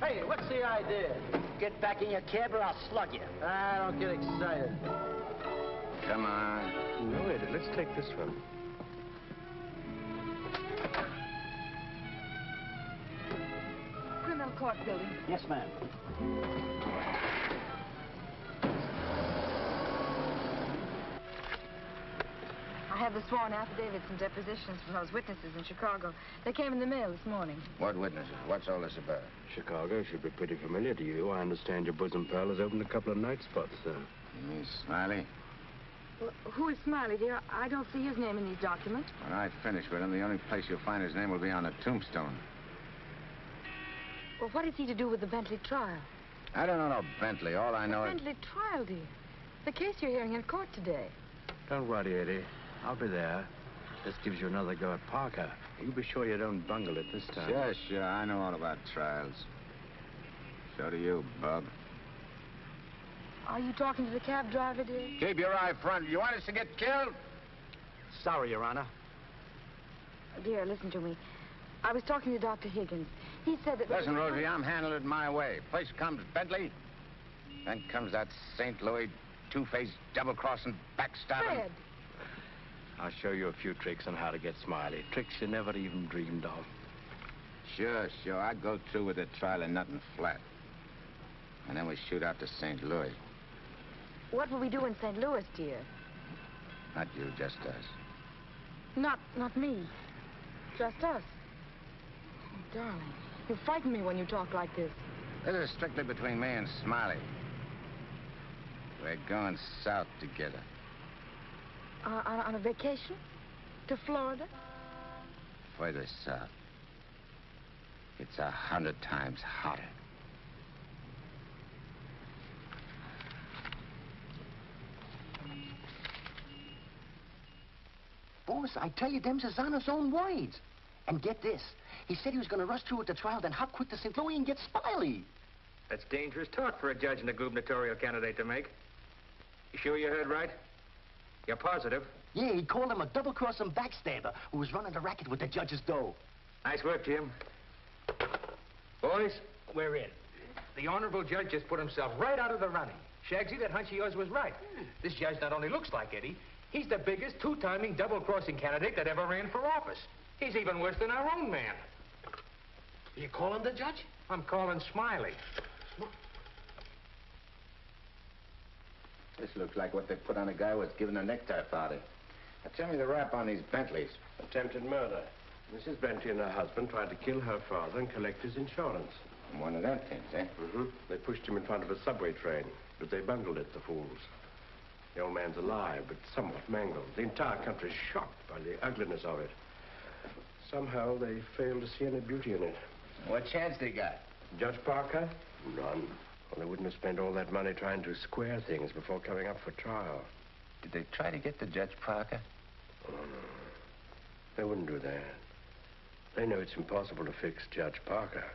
Hey, what's the idea? Get back in your cab or I'll slug you. I don't get excited. Come on. No, Eddie, let's take this one. Criminal court building. Yes, ma'am. I have the sworn affidavits and depositions from those witnesses in Chicago. They came in the mail this morning. What witnesses? What's all this about? Chicago should be pretty familiar to you. I understand your bosom pal has opened a couple of night spots, sir. You mean Smiley? Well, who is Smiley, dear? I don't see his name in these documents. When I finish with him, the only place you'll find his name will be on a tombstone. Well, what is he to do with the Bentley trial? I don't know no Bentley. All I know is... Bentley trial, dear. The case you're hearing in court today. Don't worry, Eddie. I'll be there. This gives you another go at Parker. You be sure you don't bungle it this time. Sure. I know all about trials. So do you, Bub. Are you talking to the cab driver, dear? Keep your eye front. You want us to get killed? Sorry, Your Honor. Dear, listen to me. I was talking to Dr. Higgins. He said that... Listen, Rosie, I'm handling it my way. First comes Bentley. Then comes that St. Louis two-faced, double-crossing, backstabbing... Fred! I'll show you a few tricks on how to get Smiley. Tricks you never even dreamed of. Sure. I'd go through with the trial and nothing flat. And then we shoot out to St. Louis. What will we do in St. Louis, dear? Not you, just us. Not me. Just us. Oh, darling, you frighten me when you talk like this. This is strictly between me and Smiley. We're going south together. On a vacation? To Florida? Further south. It's 100 times hotter. Boss, I tell you, them's his honor's own words. And get this. He said he was going to rush through with the trial, then hop quick to St. Louis and get Smiley. That's dangerous talk for a judge and a gubernatorial candidate to make. You sure you heard right? You're positive? Yeah, he called him a double-crossing backstabber who was running the racket with the judge's dough. Nice work, Jim. Boys, we're in. The honorable judge just put himself right out of the running. Shagsy, that hunch of yours was right. This judge not only looks like Eddie, he's the biggest two-timing double-crossing candidate that ever ran for office. He's even worse than our own man. You calling the judge? I'm calling Smiley. This looks like what they put on a guy who was given a necktie party. Now, tell me the rap on these Bentleys. Attempted murder. Mrs. Bentley and her husband tried to kill her father and collect his insurance. One of them things, eh? Mm-hmm. They pushed him in front of a subway train, but they bungled it, the fools. The old man's alive, but somewhat mangled. The entire country's shocked by the ugliness of it. Somehow they failed to see any beauty in it. What chance they got? Judge Parker? None. Well, they wouldn't have spent all that money trying to square things before coming up for trial. Did they try to get to Judge Parker? Oh, no. They wouldn't do that. They know it's impossible to fix Judge Parker.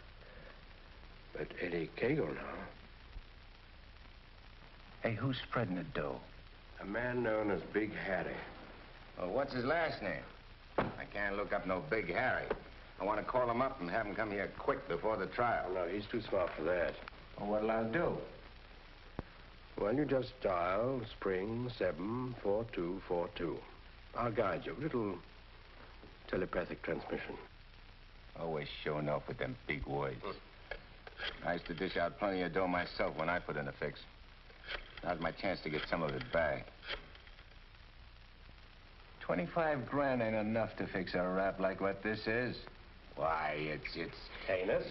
But Eddie Segall now. Hey, who's spreading the dough? A man known as Big Harry. Well, what's his last name? I can't look up no Big Harry. I want to call him up and have him come here quick before the trial. Oh, no, he's too smart for that. Well, what'll I do? Well, you just dial spring 74242. I'll guide you. Little telepathic transmission. Always showing off with them big words. I used to dish out plenty of dough myself when I put in a fix. Now's my chance to get some of it back. 25 grand ain't enough to fix a rap like what this is. Why, it's heinous.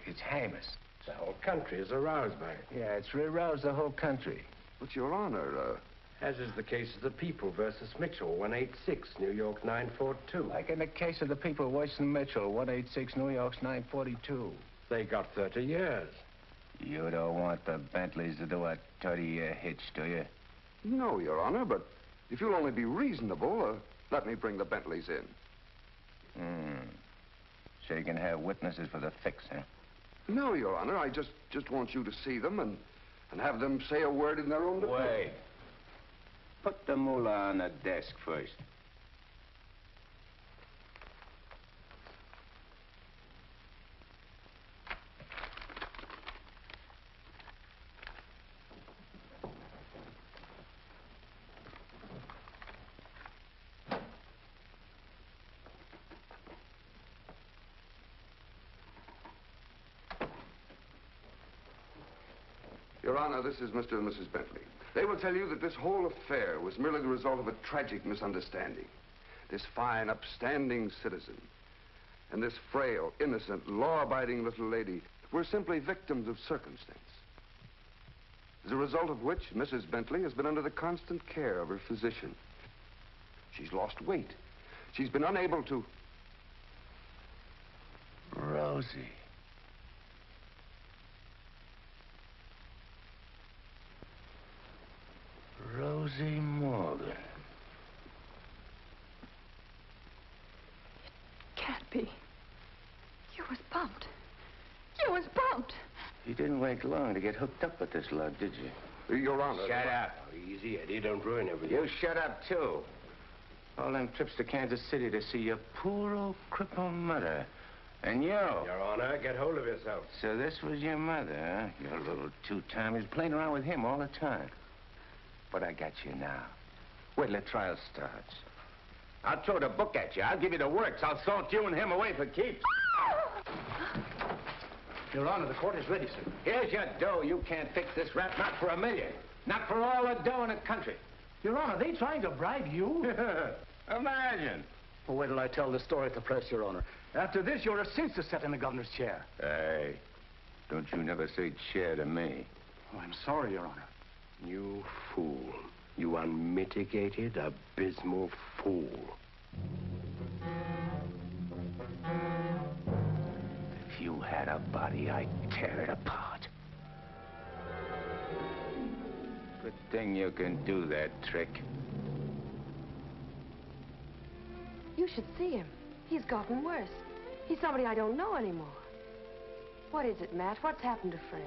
It's heinous. The whole country is aroused by it. Yeah, it's aroused the whole country. But, Your Honor, as is the case of the People versus Mitchell, 186, New York 942. Like in the case of the People, Weston Mitchell, 186, New York's 942. They got 30 years. You don't want the Bentleys to do a 30-year hitch, do you? No, Your Honor, but if you'll only be reasonable, let me bring the Bentleys in. So you can have witnesses for the fix, huh? No, Your Honor, I just want you to see them and have them say a word in their own defense. Wait. Put the moolah on the desk first. Your Honor, this is Mr. and Mrs. Bentley. They will tell you that this whole affair was merely the result of a tragic misunderstanding. This fine, upstanding citizen and this frail, innocent, law-abiding little lady were simply victims of circumstance. As a result of which, Mrs. Bentley has been under the constant care of her physician. She's lost weight. She's been unable to... Rosie. Rosie Morgan. Can't be. You was bumped. You was bumped. You didn't wait long to get hooked up with this lug, did you? Your Honor. Shut up. Easy, Eddie. Don't ruin everything. You shut up, too. All them trips to Kansas City to see your poor old crippled mother. And you. Your Honor, get hold of yourself. So this was your mother, huh? Your little two-timers playing around with him all the time. But I got you now. Wait till the trial starts. I'll throw the book at you. I'll give you the works. I'll salt you and him away for keeps. Your Honor, the court is ready, sir. Here's your dough. You can't fix this rap, not for $1 million. Not for all the dough in the country. Your Honor, they trying to bribe you? Imagine. Well, wait till I tell the story at the press, Your Honor. After this, you're a cinch to sit in the governor's chair. Hey, don't you never say chair to me. Oh, I'm sorry, Your Honor. You fool. You unmitigated, abysmal fool. If you had a body, I'd tear it apart. Good thing you can do that trick. You should see him. He's gotten worse. He's somebody I don't know anymore. What is it, Matt? What's happened to Fred?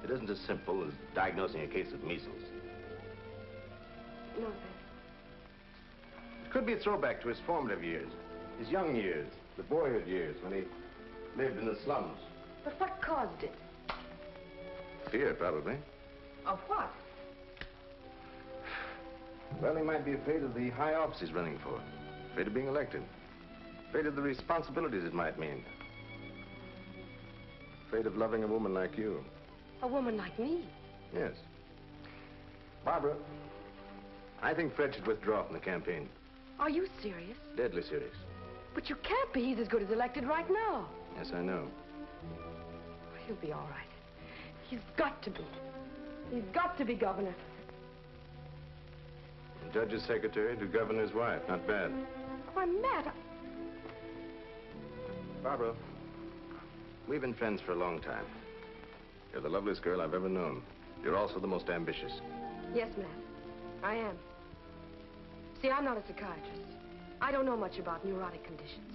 It isn't as simple as diagnosing a case of measles. No, then. It could be a throwback to his formative years, his young years, the boyhood years when he lived in the slums. But what caused it? Fear, probably. Of what? Well, he might be afraid of the high office he's running for. Afraid of being elected. Afraid of the responsibilities it might mean. Afraid of loving a woman like you. A woman like me? Yes. Barbara, I think Fred should withdraw from the campaign. Are you serious? Deadly serious. But you can't be. He's as good as elected right now. Yes, I know. He'll be all right. He's got to be. He's got to be governor. From judge's secretary to governor's wife. Not bad. Why, Matt, Barbara, we've been friends for a long time. You're the loveliest girl I've ever known. You're also the most ambitious. Yes, Matt, I am. See, I'm not a psychiatrist. I don't know much about neurotic conditions.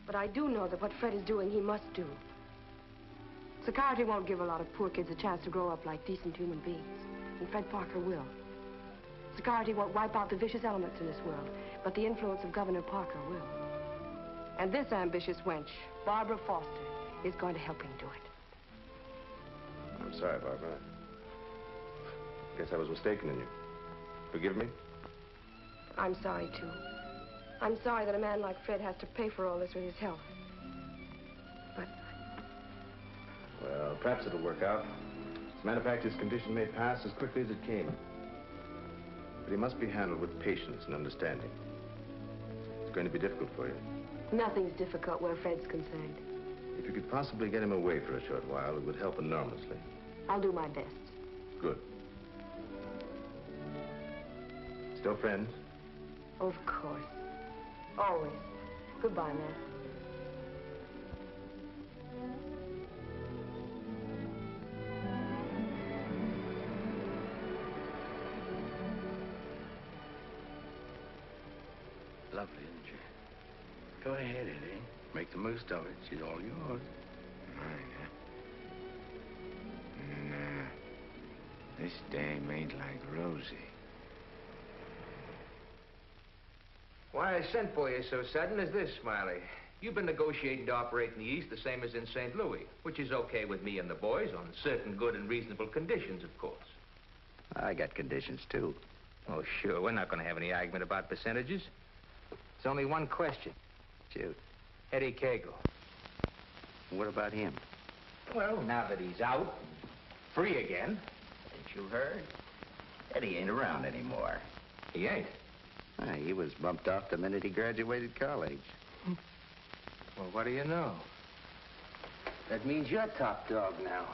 But I do know that what Fred is doing, he must do. Psychiatry won't give a lot of poor kids a chance to grow up like decent human beings. And Fred Parker will. Psychiatry won't wipe out the vicious elements in this world, but the influence of Governor Parker will. And this ambitious wench, Barbara Foster, is going to help him do it. I'm sorry, Barbara. Guess I was mistaken in you. Forgive me? I'm sorry, too. I'm sorry that a man like Fred has to pay for all this with his health. But... Well, perhaps it'll work out. As a matter of fact, his condition may pass as quickly as it came. But he must be handled with patience and understanding. It's going to be difficult for you. Nothing's difficult where Fred's concerned. If you could possibly get him away for a short while, it would help enormously. I'll do my best. Good. Still friends? Of course. Always. Goodbye, Matt. Lovely, isn't she? Go ahead, Eddie. Make the most of it. She's all yours. Mine, huh? Nah. This dame ain't like Rosie. Why I sent for you so sudden is this, Smiley. You've been negotiating to operate in the East the same as in St. Louis, which is okay with me and the boys on certain good and reasonable conditions, of course. I got conditions, too. Oh, sure. We're not going to have any argument about percentages. It's only one question. Shoot. Eddie Segall. What about him? Well, now that he's out, free again. Ain't you heard? Eddie ain't around anymore. He ain't. He was bumped off the minute he graduated college. Well, what do you know? That means you're top dog now.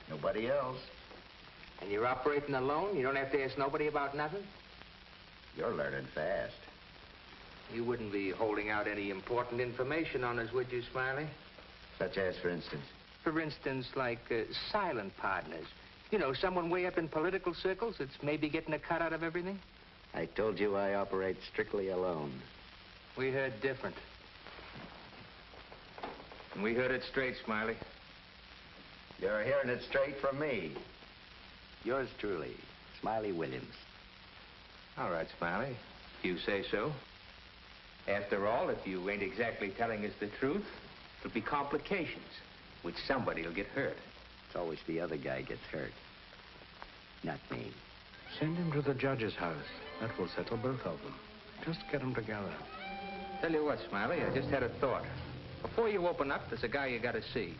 Nobody else. And you're operating alone? You don't have to ask nobody about nothing? You're learning fast. You wouldn't be holding out any important information on us, would you, Smiley? Such as, for instance? For instance, like silent partners. You know, someone way up in political circles that's maybe getting a cut out of everything? I told you I operate strictly alone. We heard different. And we heard it straight, Smiley. You're hearing it straight from me. Yours truly, Smiley Williams. All right, Smiley. If you say so. After all, if you ain't exactly telling us the truth, there'll be complications, which somebody will get hurt. It's always the other guy gets hurt. Not me. Send him to the judge's house. That will settle both of them. Just get them together. Tell you what, Smiley, I just had a thought. Before you open up, there's a guy you gotta see.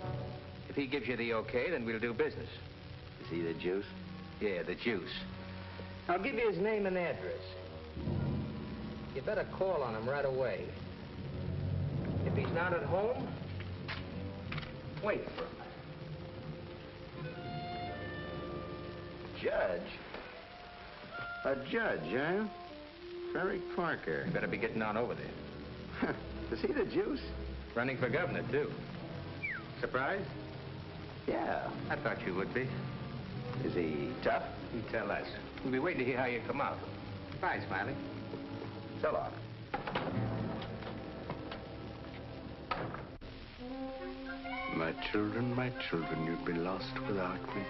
If he gives you the okay, then we'll do business. Is he the juice? Yeah, the juice. I'll give you his name and address. You better call on him right away. If he's not at home, wait for him. Judge? A judge, huh? Frederick Parker. You better be getting on over there. Is he the juice? Running for governor, too. Surprised? Yeah. I thought you would be. Is he tough? You tell us. We'll be waiting to hear how you come out. Bye, Smiley. So long. My children, you'd be lost without me.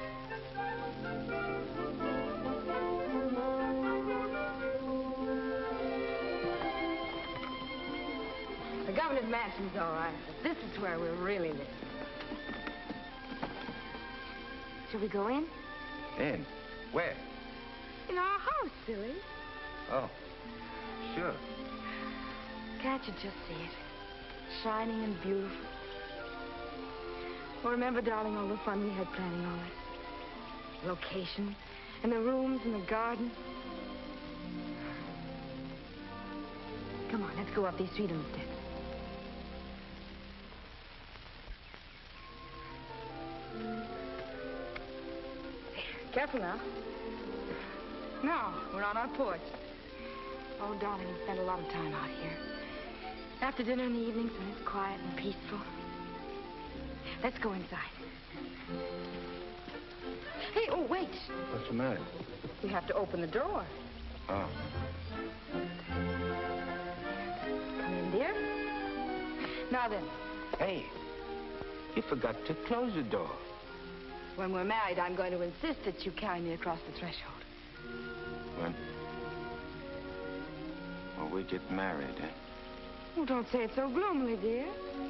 The governor's mansion's all right, but this is where we're really living. Shall we go in? In? Where? In our house, silly. Oh, sure. Can't you just see it? Shining and beautiful. Well, remember, darling, all the fun we had planning all this? Location, and the rooms, and the garden. Come on, let's go up these sweet little steps. Careful now. Now, we're on our porch. Oh, darling, we spend a lot of time out here. After dinner in the evenings when it's quiet and peaceful. Let's go inside. Hey, oh, wait. What's the matter? We have to open the door. Oh. Come in, dear. Now then. Hey, you forgot to close the door. When we're married, I'm going to insist that you carry me across the threshold. When? Well, we get married, eh? Oh, don't say it so gloomily, dear.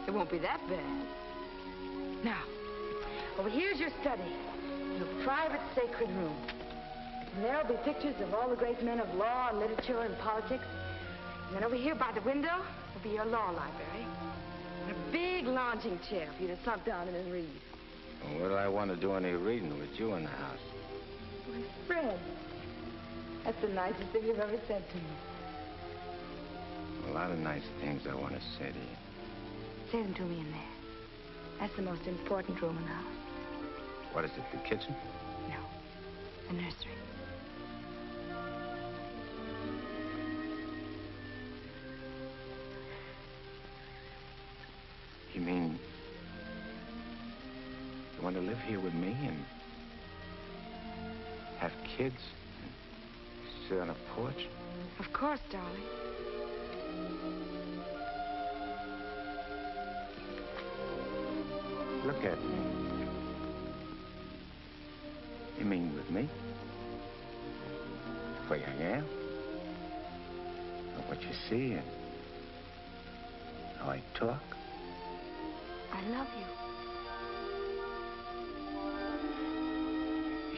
It won't be that bad. Now, over here's your study. Your private sacred room. And there'll be pictures of all the great men of law and literature and politics. And then over here by the window will be your law library. And a big lounging chair for you to slump down in and read. Well, what do I want to do any reading with you in the house? My friend. That's the nicest thing you've ever said to me. A lot of nice things I want to say to you. Say them to me in there. That's the most important room in the house. What is it, the kitchen? No, the nursery. You mean you want to live here with me and have kids and sit on a porch? Of course, darling. Look at me. You mean with me? The way I am? Or what you see and how I talk? I love you.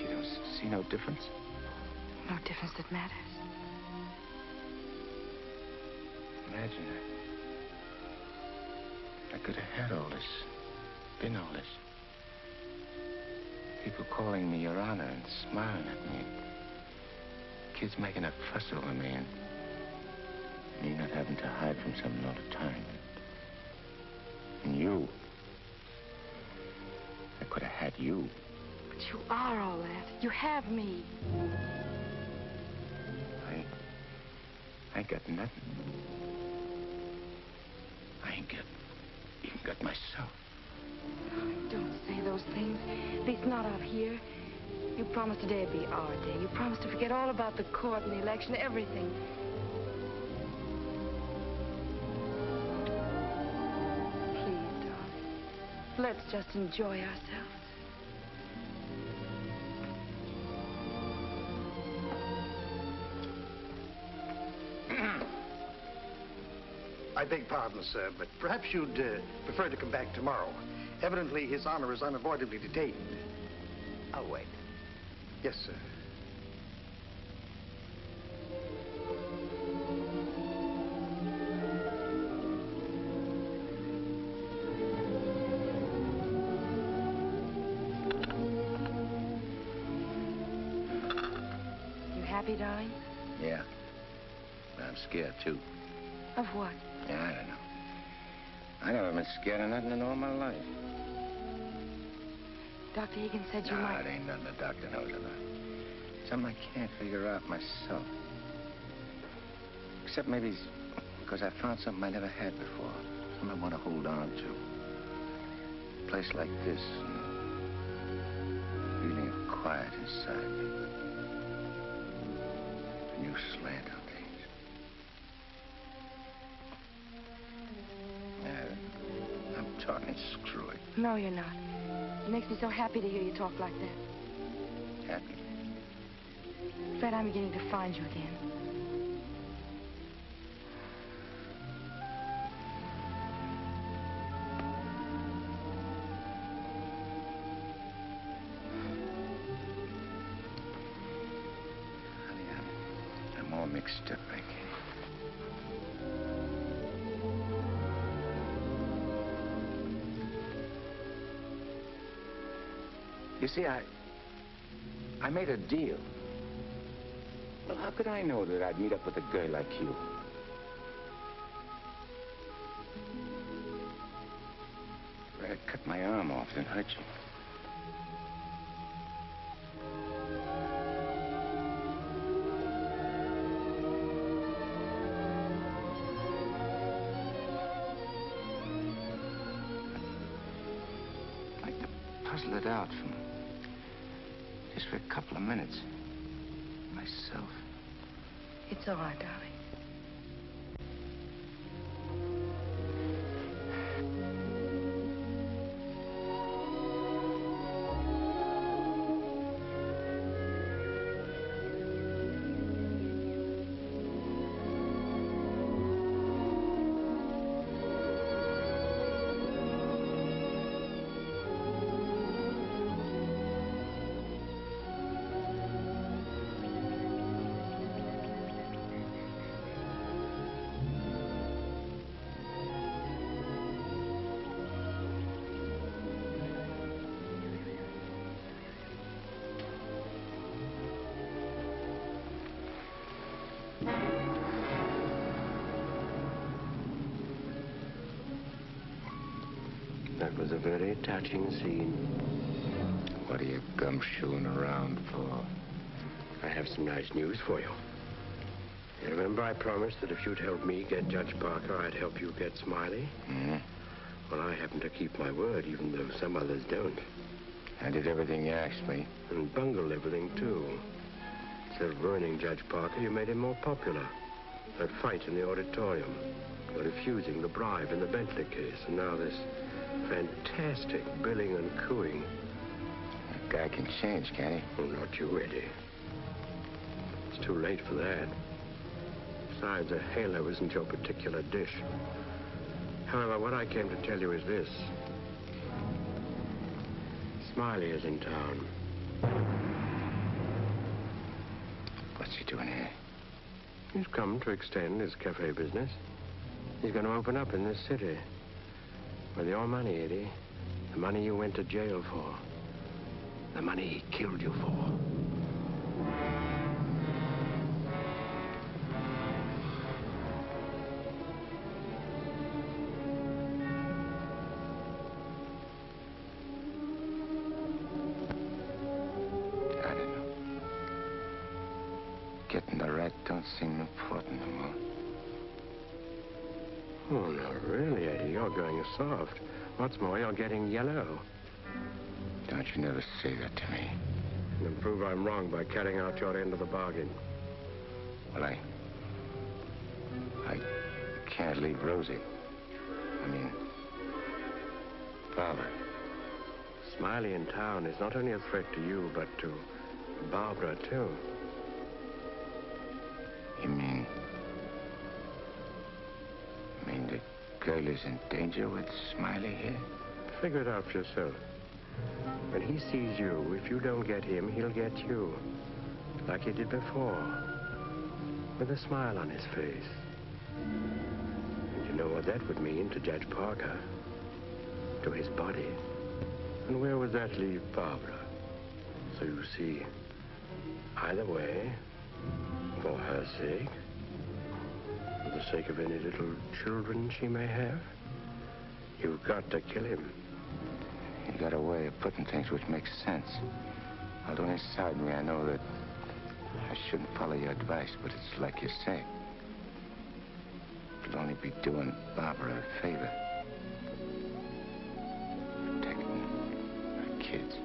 You don't see no difference? No difference that matters. Imagine I could have had all this, been all this. People calling me Your Honor and smiling at me. Kids making a fuss over me and me not having to hide from something all the time. And you. I could have had you. But you are all that. You have me. I ain't got nothing. I ain't even got myself. Don't say those things. At least not out here. You promised today'd be our day. You promised to forget all about the court and the election, everything. Please, darling. Let's just enjoy ourselves. I beg pardon, sir, but perhaps you'd prefer to come back tomorrow. Evidently, His Honor is unavoidably detained. I'll wait. Yes, sir. You happy, darling? Yeah. But I'm scared, too. Of what? Yeah, I don't know. I never been scared of nothing in all my life. Dr. Higgins said you Nah, might... it ain't nothing the doctor knows about. Something I can't figure out myself. Except maybe it's because I found something I never had before. Something I want to hold on to. A place like this. Feeling of quiet inside me. A new slant on things. I'm talking screwy. No, you're not. It makes me so happy to hear you talk like that. Happy? Fred, I'm beginning to find you again. Honey, I'm all mixed up, I can't. You see, I made a deal. Well, how could I know that I'd meet up with a girl like you? If I'd cut my arm off and hurt you. I'd like to puzzle it out from just for a couple of minutes. Myself. It's all right, darling. That was a very touching scene. What are you gumshoeing around for? I have some nice news for you. You remember I promised that if you'd help me get Judge Parker, I'd help you get Smiley? Mm-hmm. Well, I happen to keep my word, even though some others don't. I did everything you asked me. And bungled everything, too. Instead of ruining Judge Parker, you made him more popular. That fight in the auditorium, refusing the bribe in the Bentley case, and now this fantastic billing and cooing. That guy can change, can't he? Oh, not you, Eddie. It's too late for that. Besides, a halo isn't your particular dish. However, what I came to tell you is this. Smiley is in town. What's he doing here? He's come to extend his cafe business. He's going to open up in this city. With your money, Eddie. The money you went to jail for. The money he killed you for. Getting the rat don't seem important anymore. Oh, no, really, Eddie, you're going soft. What's more, you're getting yellow. Don't you never say that to me. And prove I'm wrong by carrying out your end of the bargain. Well, I can't leave Rosie. I mean, Barbara. Smiley in town is not only a threat to you, but to Barbara, too. You mean the girl is in danger with Smiley here? Figure it out for yourself. When he sees you, if you don't get him, he'll get you. Like he did before. With a smile on his face. And you know what that would mean to Judge Parker. To his body. And where would that leave Barbara? So you see, either way, for her sake, for the sake of any little children she may have, you've got to kill him. You got a way of putting things which makes sense. Although inside me I know that I shouldn't follow your advice, but it's like you say. It'll only be doing Barbara a favor. Protecting her kids.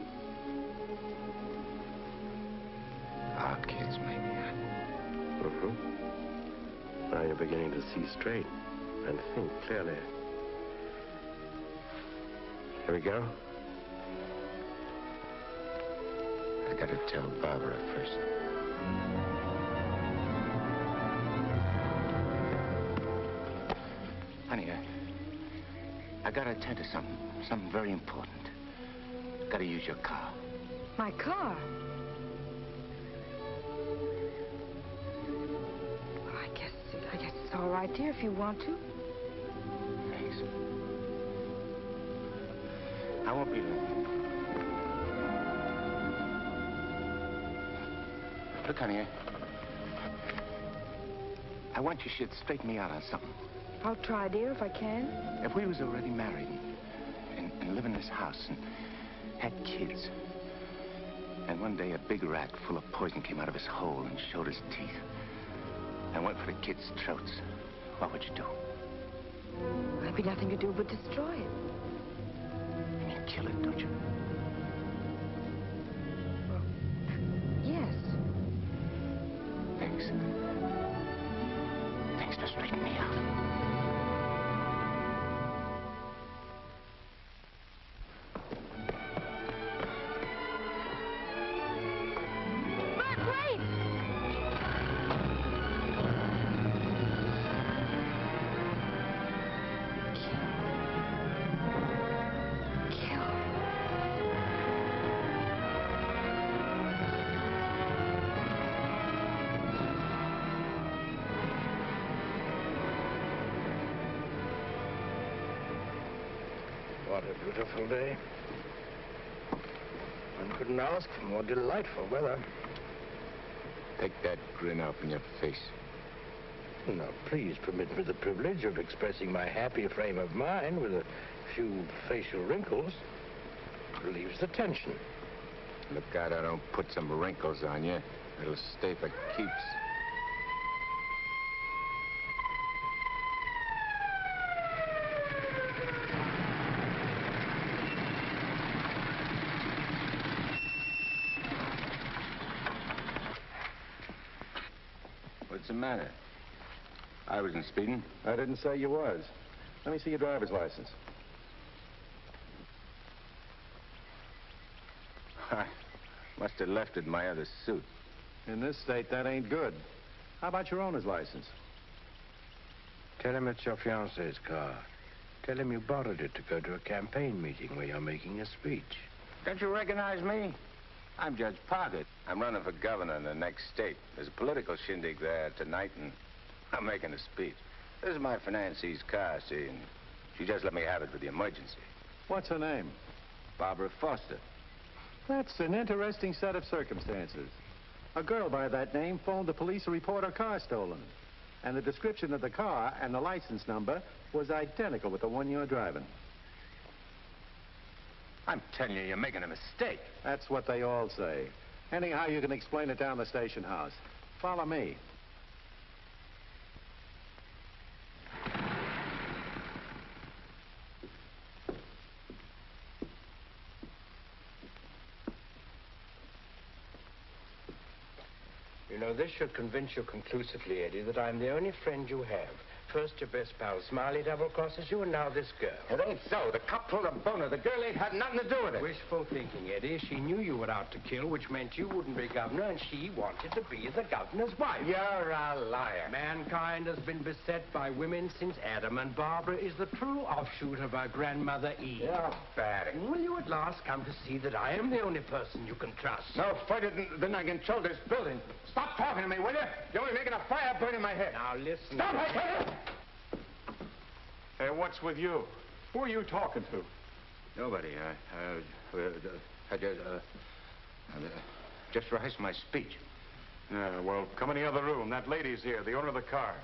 Our kids, maybe. Mm-hmm. Now you're beginning to see straight and think clearly. Here we go. I gotta tell Barbara first. Honey, I gotta attend to something very important. Gotta use your car. My car? Well, I guess it's all right, dear, if you want to. Thanks. I won't be long. Look, honey, I want you should straighten me out on something. I'll try, dear, if I can. If we was already married and live in this house and had kids, and one day a big rat full of poison came out of his hole and showed his teeth and went for the kids' throats, what would you do? There'd be nothing to do but destroy it. And you kill it, don't you? Yes. Thanks. Thanks for straightening me out. What a beautiful day. One couldn't ask for more delightful weather. Take that grin off in your face. Now, please permit me the privilege of expressing my happy frame of mind with a few facial wrinkles. Relieves the tension. Look out I don't put some wrinkles on you. It'll stay for keeps. What's the matter? I wasn't speeding. I didn't say you was. Let me see your driver's license. I must have left it in my other suit. In this state, that ain't good. How about your owner's license? Tell him it's your fiancé's car. Tell him you borrowed it to go to a campaign meeting where you're making a speech. Don't you recognize me? I'm Judge Parker. I'm running for governor in the next state. There's a political shindig there tonight, and I'm making a speech. This is my financie's car, see, and she just let me have it for the emergency. What's her name? Barbara Foster. That's an interesting set of circumstances. A girl by that name phoned the police to report her car stolen. And the description of the car and the license number was identical with the one you're driving. I'm telling you, you're making a mistake. That's what they all say. Anyhow, you can explain it down the station house. Follow me. You know, this should convince you conclusively, Eddie, that I'm the only friend you have. First your best pal Smiley double-crosses you, and now this girl. It ain't so. The cop pulled a boner. The girl ain't had nothing to do with it. Wishful thinking, Eddie. She knew you were out to kill, which meant you wouldn't be governor, and she wanted to be the governor's wife. You're a liar. Mankind has been beset by women since Adam, and Barbara is the true offshoot of her grandmother Eve. You're bad. Will you at last come to see that I am the only person you can trust? No further than I control this building. Stop talking to me, will you? You're only making a fire burn in my head. Now, listen. Stop, I tell you! Hey, what's with you? Who are you talking to? Nobody. I just rehearsed my speech. Yeah, well, come in the other room. That lady's here, the owner of the car.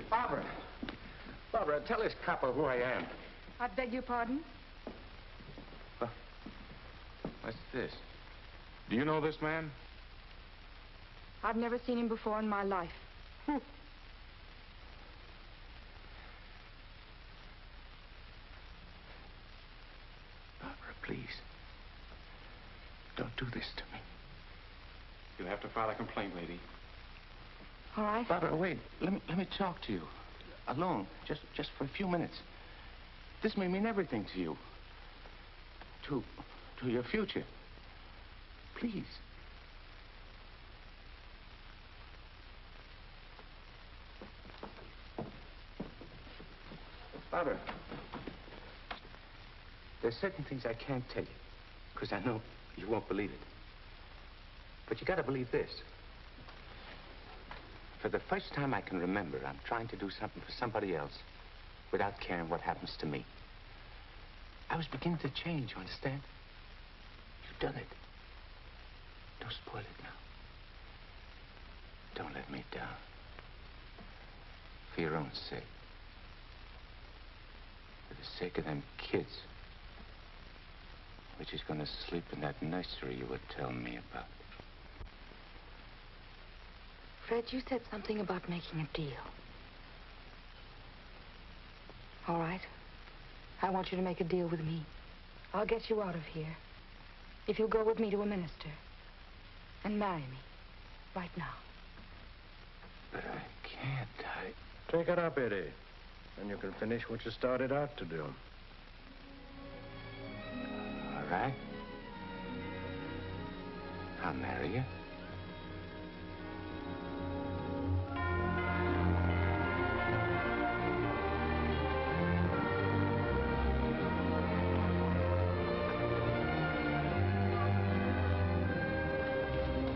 Barbara. Barbara, tell this copper who I am. I beg your pardon? What's this? Do you know this man? I've never seen him before in my life. Barbara, please. Don't do this to me. You'll have to file a complaint, lady. All right. Barbara, wait. Let me talk to you. Alone. Just for a few minutes. This may mean everything to you. To your future. Please. Barbara, there's certain things I can't tell you, because I know you won't believe it. But you gotta believe this. For the first time I can remember, I'm trying to do something for somebody else without caring what happens to me. I was beginning to change, you understand? You've done it. Don't spoil it now. Don't let me down. For your own sake. For the sake of them kids. Which is going to sleep in that nursery you were telling me about. Fred, you said something about making a deal. All right. I want you to make a deal with me. I'll get you out of here. If you'll go with me to a minister. And marry me. Right now. But I can't. Take it up, Eddie. And you can finish what you started out to do. All right. I'll marry you.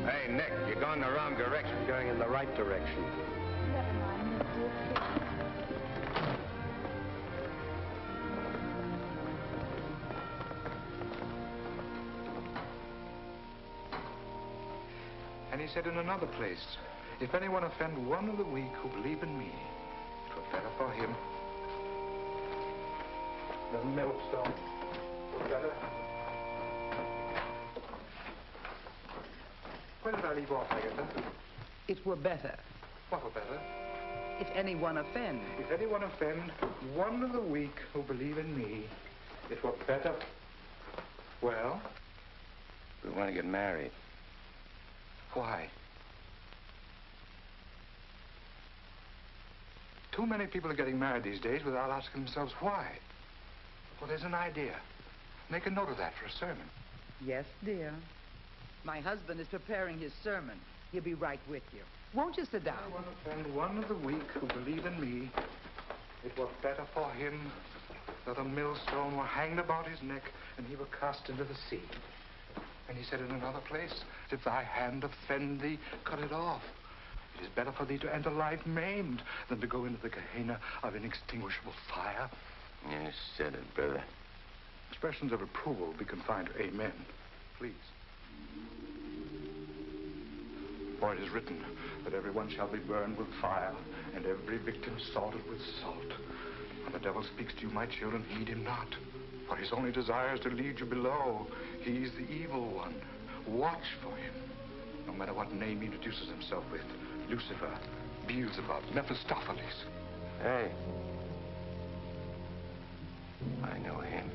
Hey, Nick, you're going the wrong direction. Going in the right direction. Never mind, Mister. And he said in another place, if anyone offend one of the weak who believe in me, it were better for him. The millstone. Better. Where did I leave off, Agatha? It were better. What were better? If anyone offend. If anyone offend one of the weak who believe in me, it were better. Well? We want to get married. Why? Too many people are getting married these days without asking themselves why. Well, there's an idea. Make a note of that for a sermon. Yes, dear. My husband is preparing his sermon. He'll be right with you. Won't you sit down? I want to offend one of the weak who believe in me. It were better for him that a millstone were hanged about his neck and he were cast into the sea. And he said in another place, if thy hand offend thee, cut it off. It is better for thee to enter life maimed than to go into the Gehenna of inextinguishable fire. You said it, brother. Expressions of approval be confined to amen. Please. For it is written that everyone shall be burned with fire, and every victim salted with salt. When the devil speaks to you, my children, heed him not. For his only desire is to lead you below. He's the evil one. Watch for him. No matter what name he introduces himself with. Lucifer, Beelzebub, Mephistopheles. Hey. I know him.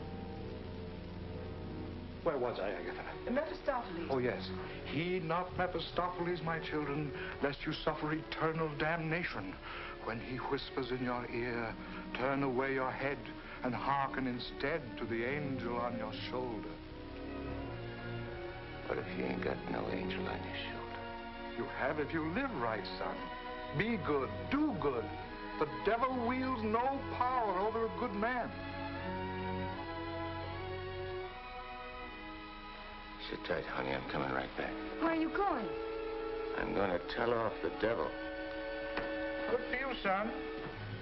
Where was I, Agatha? Mephistopheles. Oh, yes. Heed not Mephistopheles, my children, lest you suffer eternal damnation. When he whispers in your ear, turn away your head and hearken instead to the angel on your shoulder. What if you ain't got no angel on your shoulder? You have if you live right, son. Be good, do good. The devil wields no power over a good man. Sit tight, honey. I'm coming right back. Where are you going? I'm going to tell off the devil. Good for you, son.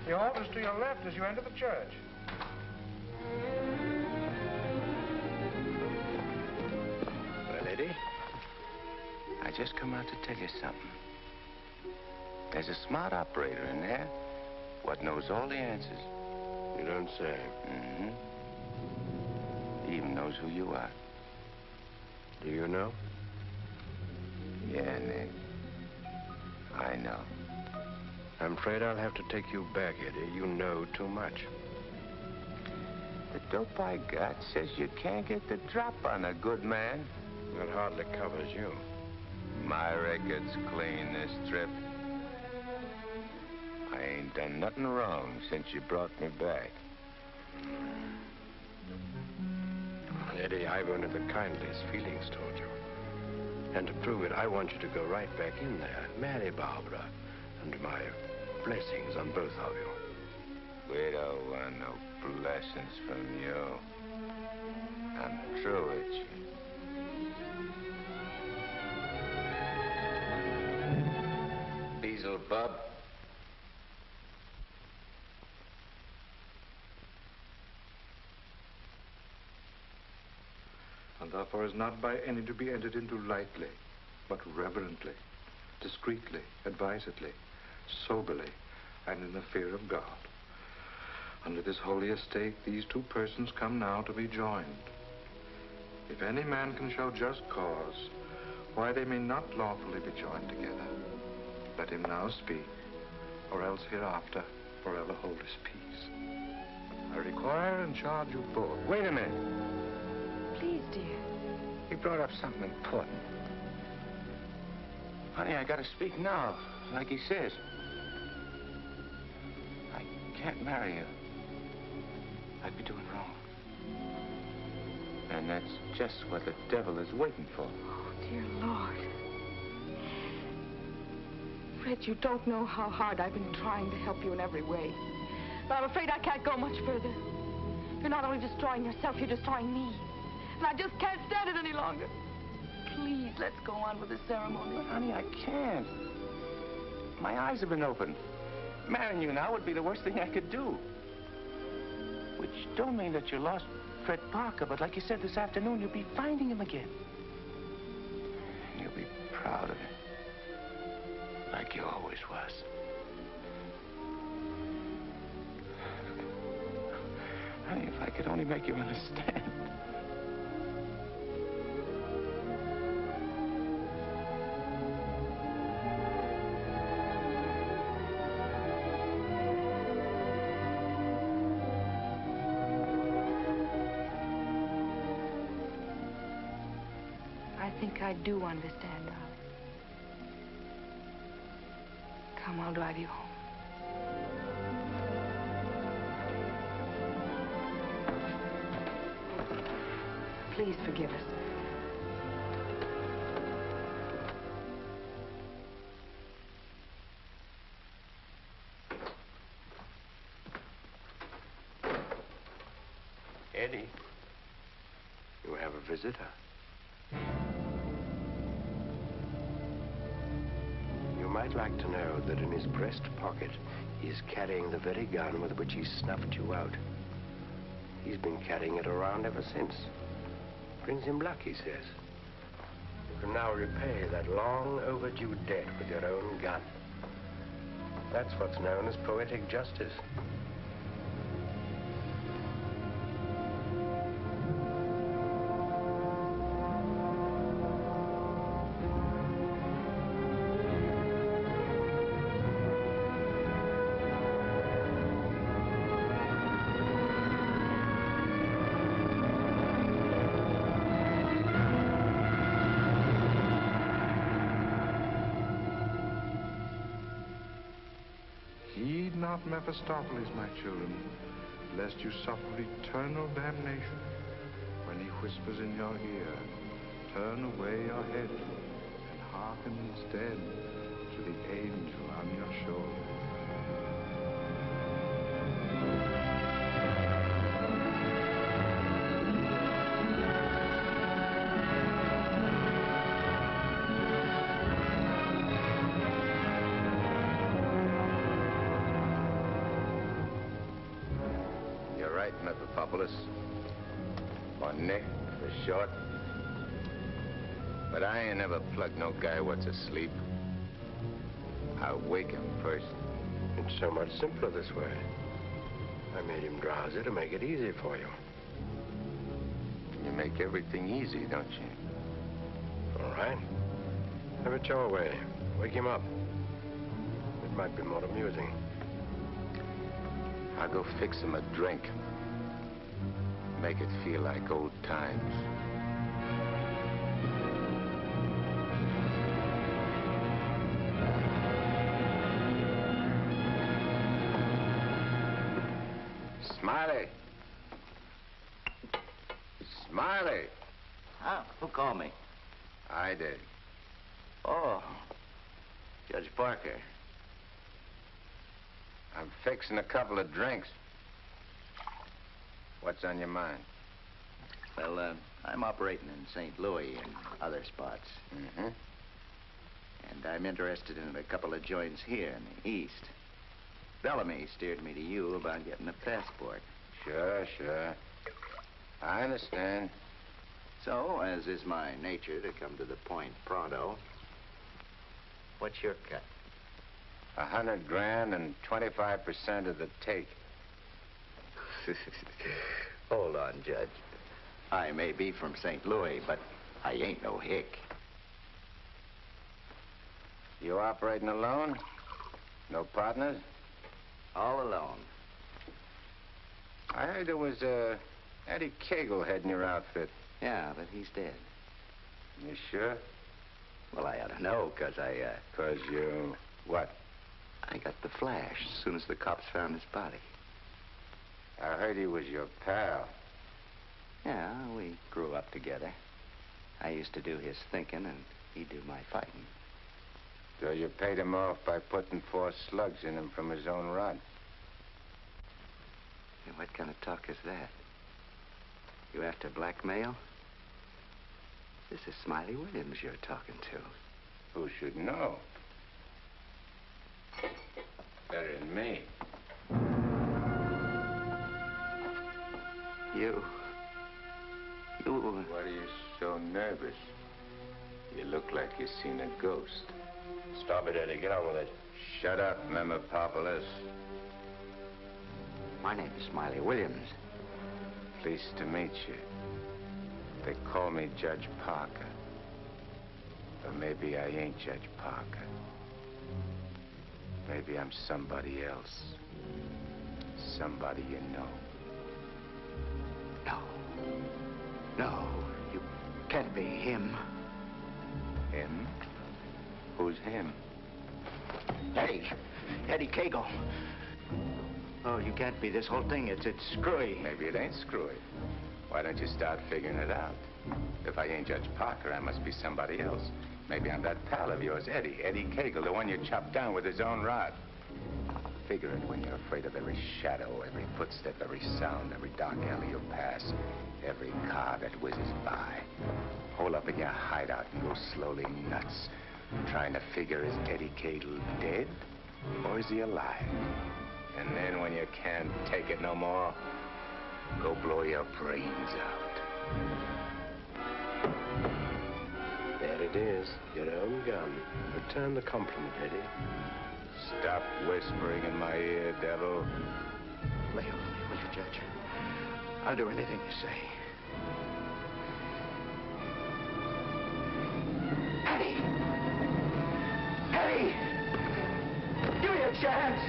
The altar's to your left as you enter the church. Well, Eddie, I just come out to tell you something. There's a smart operator in there what knows all the answers. You don't say. Mm-hmm. He even knows who you are. Do you know? Yeah, Nick. I know. I'm afraid I'll have to take you back, Eddie. You know too much. The dope I got says you can't get the drop on a good man. That hardly covers you. My record's clean this trip. I ain't done nothing wrong since you brought me back. Eddie, I've only the kindliest feelings toward you. And to prove it, I want you to go right back in there, marry Barbara, and my blessings on both of you. We don't want no blessings from you. I'm through with you. Beelzebub. And therefore is not by any to be entered into lightly, but reverently, discreetly, advisedly, soberly, and in the fear of God. Under this holy estate, these two persons come now to be joined. If any man can show just cause why they may not lawfully be joined together, let him now speak, or else hereafter forever hold his peace. I require and charge you both. Wait a minute. Please, dear. He brought up something important. Honey, I gotta speak now, like he says. I can't marry you. I'd be doing wrong. And that's just what the devil is waiting for. Oh, dear Lord. Fred, you don't know how hard I've been trying to help you in every way. But I'm afraid I can't go much further. You're not only destroying yourself, you're destroying me. And I just can't stand it any longer. Please, let's go on with the ceremony. But, honey, I can't. My eyes have been opened. Marrying you now would be the worst thing I could do. Which don't mean that you lost Fred Parker, but like you said this afternoon, you'll be finding him again. And you'll be proud of him. Like you always was. Honey, if I could only make you understand. I think I do understand, darling. Come, I'll drive you home. Please forgive us. Eddie, you have a visitor. You might like to know that in his breast pocket, he is carrying the very gun with which he snuffed you out. He's been carrying it around ever since. Brings him luck, he says. You can now repay that long overdue debt with your own gun. That's what's known as poetic justice. Heed not Mephistopheles, my children, lest you suffer eternal damnation when he whispers in your ear, turn away your head and hearken instead to the angel on your shoulder. Mephistopheles, or Nick for short. But I ain't never plugged no guy what's asleep. I wake him first. It's so much simpler this way. I made him drowsy to make it easy for you. You make everything easy, don't you? All right. Have it your way. Wake him up. It might be more amusing. I'll go fix him a drink. Make it feel like old times. Smiley! Smiley! Huh? Who called me? I did. Oh, Judge Parker. I'm fixing a couple of drinks. What's on your mind? Well, I'm operating in St. Louis and other spots. Mm-hmm. And I'm interested in a couple of joints here in the East. Bellamy steered me to you about getting a passport. Sure. I understand. So, as is my nature to come to the point pronto, what's your cut? $100 grand and 25% of the take. Hold on, Judge. I may be from St. Louis, but I ain't no hick. You operating alone? No partners? All alone. I heard there was Eddie Segall heading your outfit. Yeah, but he's dead. You sure? Well, I ought to know, because I, 'Cause you... what? I got the flash as soon as the cops found his body. I heard he was your pal. Yeah, we grew up together. I used to do his thinking, and he'd do my fighting. So you paid him off by putting 4 slugs in him from his own rod. And what kind of talk is that? You after blackmail? This is Smiley Williams you're talking to. Who should know? Better than me. You... What are you so nervous? You look like you've seen a ghost. Stop it, Eddie. Get on with it. Shut up, Mephistopheles. My name is Smiley Williams. Pleased to meet you. They call me Judge Parker. But maybe I ain't Judge Parker. Maybe I'm somebody else. Somebody you know. No, you can't be him. Him? Who's him? Eddie Segall. Oh, you can't be. This whole thing, it's screwy. Maybe it ain't screwy. Why don't you start figuring it out? If I ain't Judge Parker, I must be somebody else. Maybe I'm that pal of yours, Eddie Segall, the one you chopped down with his own rod. Figure it when you're afraid of every shadow, every footstep, every sound, every dark alley you pass, every car that whizzes by. Hole up in your hideout and go slowly nuts, trying to figure, is Eddie Segall dead or is he alive? And then when you can't take it no more, Go blow your brains out. There it is, your own gun. Return the compliment, Eddie. Stop whispering in my ear, devil. Lay off me, will you, Judge? I'll do anything you say. Eddie! Eddie! Give me a chance!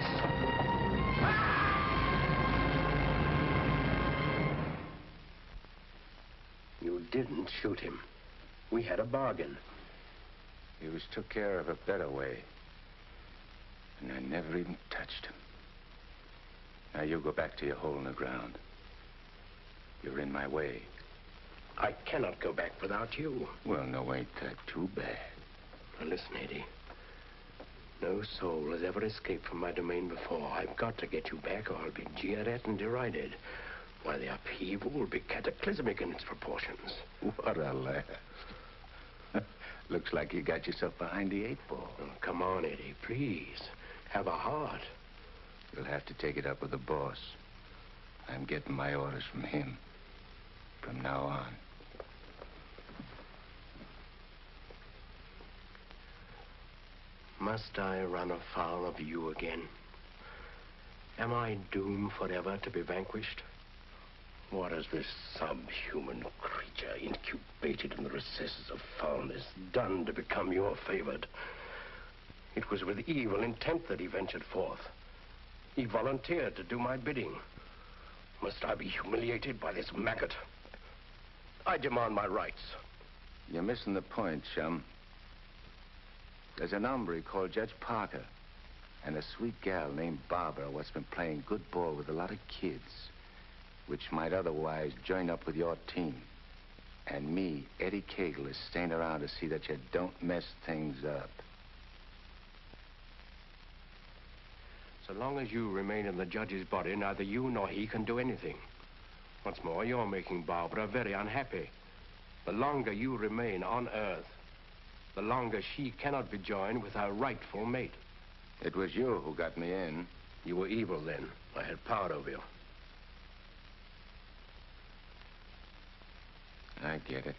You didn't shoot him. We had a bargain. He was took care of a better way. And I never even touched him. Now you go back to your hole in the ground. You're in my way. I cannot go back without you. Well, no, ain't that too bad. Now listen, Eddie. No soul has ever escaped from my domain before. I've got to get you back or I'll be jeered at and derided. Why, the upheaval will be cataclysmic in its proportions. What a laugh. Looks like you got yourself behind the 8 ball. Oh, come on, Eddie, please. Have a heart. You'll have to take it up with the boss. I'm getting my orders from him. From now on. Must I run afoul of you again? Am I doomed forever to be vanquished? What has this subhuman creature incubated in the recesses of foulness done to become your favored? It was with evil intent that he ventured forth. He volunteered to do my bidding. Must I be humiliated by this maggot? I demand my rights. You're missing the point, chum. There's an hombre called Judge Parker and a sweet gal named Barbara what's been playing good ball with a lot of kids, which might otherwise join up with your team. And me, Eddie Kegel, is staying around to see that you don't mess things up. So long as you remain in the judge's body, neither you nor he can do anything. Once more, you're making Barbara very unhappy. The longer you remain on Earth, the longer she cannot be joined with her rightful mate. It was you who got me in. You were evil then. I had power over you. I get it.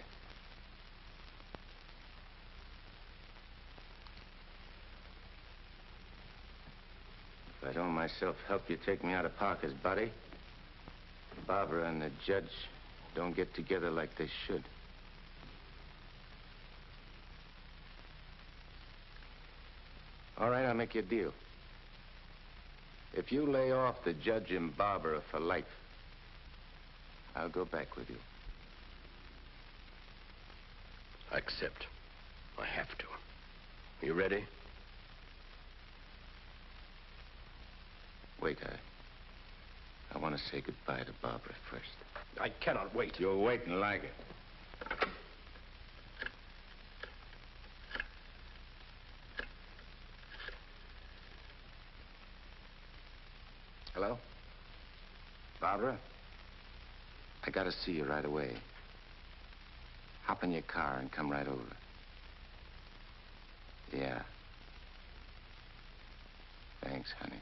If I don't myself help you take me out of Parker's body, Barbara and the judge don't get together like they should. All right, I'll make you a deal. If you lay off the judge and Barbara for life, I'll go back with you. I accept. I have to. You ready? Wait, I want to say goodbye to Barbara first. I cannot wait. You'll wait and like it. Hello? Barbara? I gotta see you right away. Hop in your car and come right over. Yeah. Thanks, honey.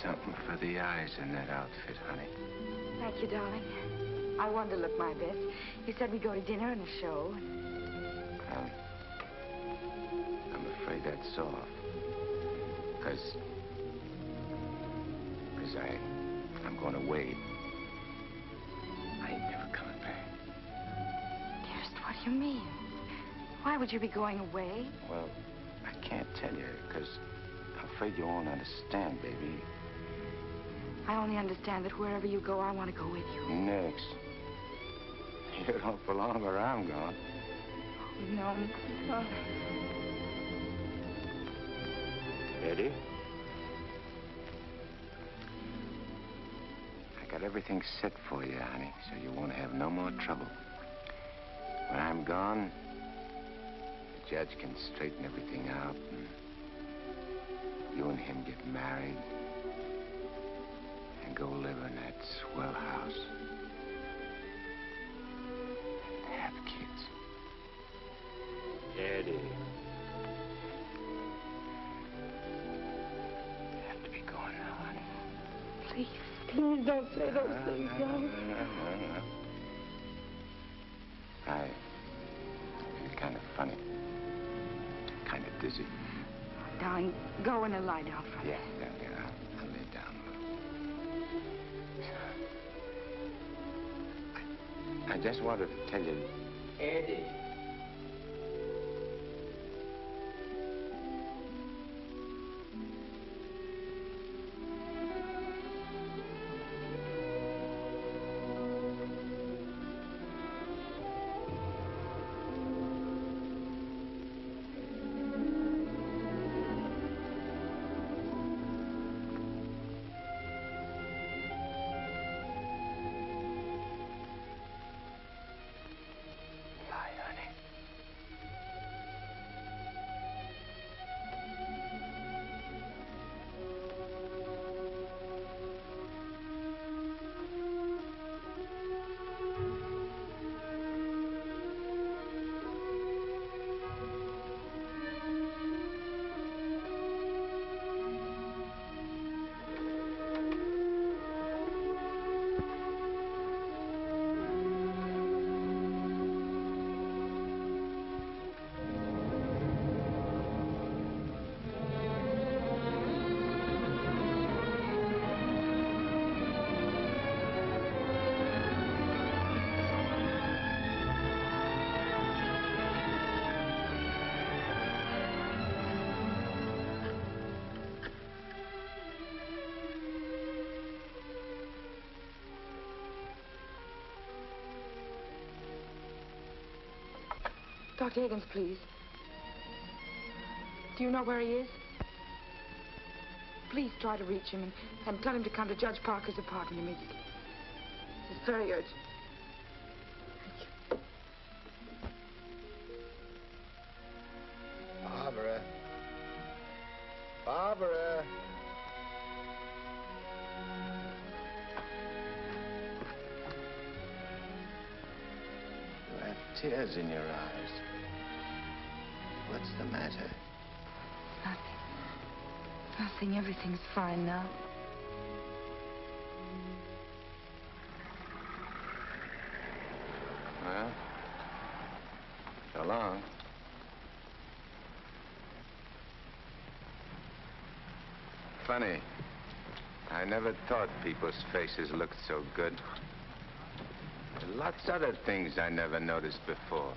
Something for the eyes in that outfit, honey. Thank you, darling. I wanted to look my best. You said we'd go to dinner and a show. I'm afraid that's all. Because I'm going away. I ain't never coming back. Dearest, what do you mean? Why would you be going away? Well, I can't tell you, because I'm afraid you won't understand, baby. I only understand that wherever you go, I want to go with you. Next. You don't belong where I'm going. Oh, no. Oh. Eddie? I got everything set for you, honey, so you won't have no more trouble. When I'm gone, the judge can straighten everything out, and You and him get married and go live in that swell house. And have kids. Eddie. Have to be going now, honey. Please, please don't say those things, darling. No. I feel kind of funny. Kind of dizzy. Darling, go in and lie down for me. Yeah. I'll lay down. I just wanted to tell you, Eddie. Dr. Higgins, please. Do you know where he is? Please try to reach him and tell him to come to Judge Parker's apartment immediately. It's very urgent. Barbara. Barbara. You have tears in your eyes. What's the matter? Nothing. Everything's fine now. Well, so long. Funny. I never thought people's faces looked so good. Lots other things I never noticed before.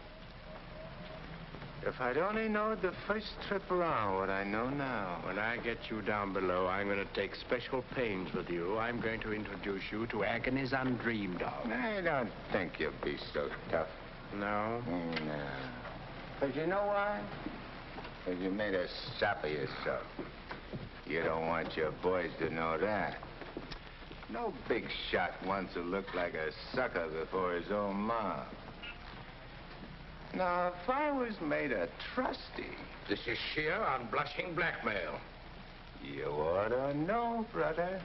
If I'd only known the first trip around what I know now. When I get you down below, I'm going to take special pains with you. I'm going to introduce you to agonies undreamed of. I don't think you'll be so tough. No? No. Because you know why? Because you made a sap of yourself. You don't want your boys to know that. No big shot wants to look like a sucker before his own mom. Now, if I was made a trustee... This is sheer unblushing blackmail. You ought to know, brother.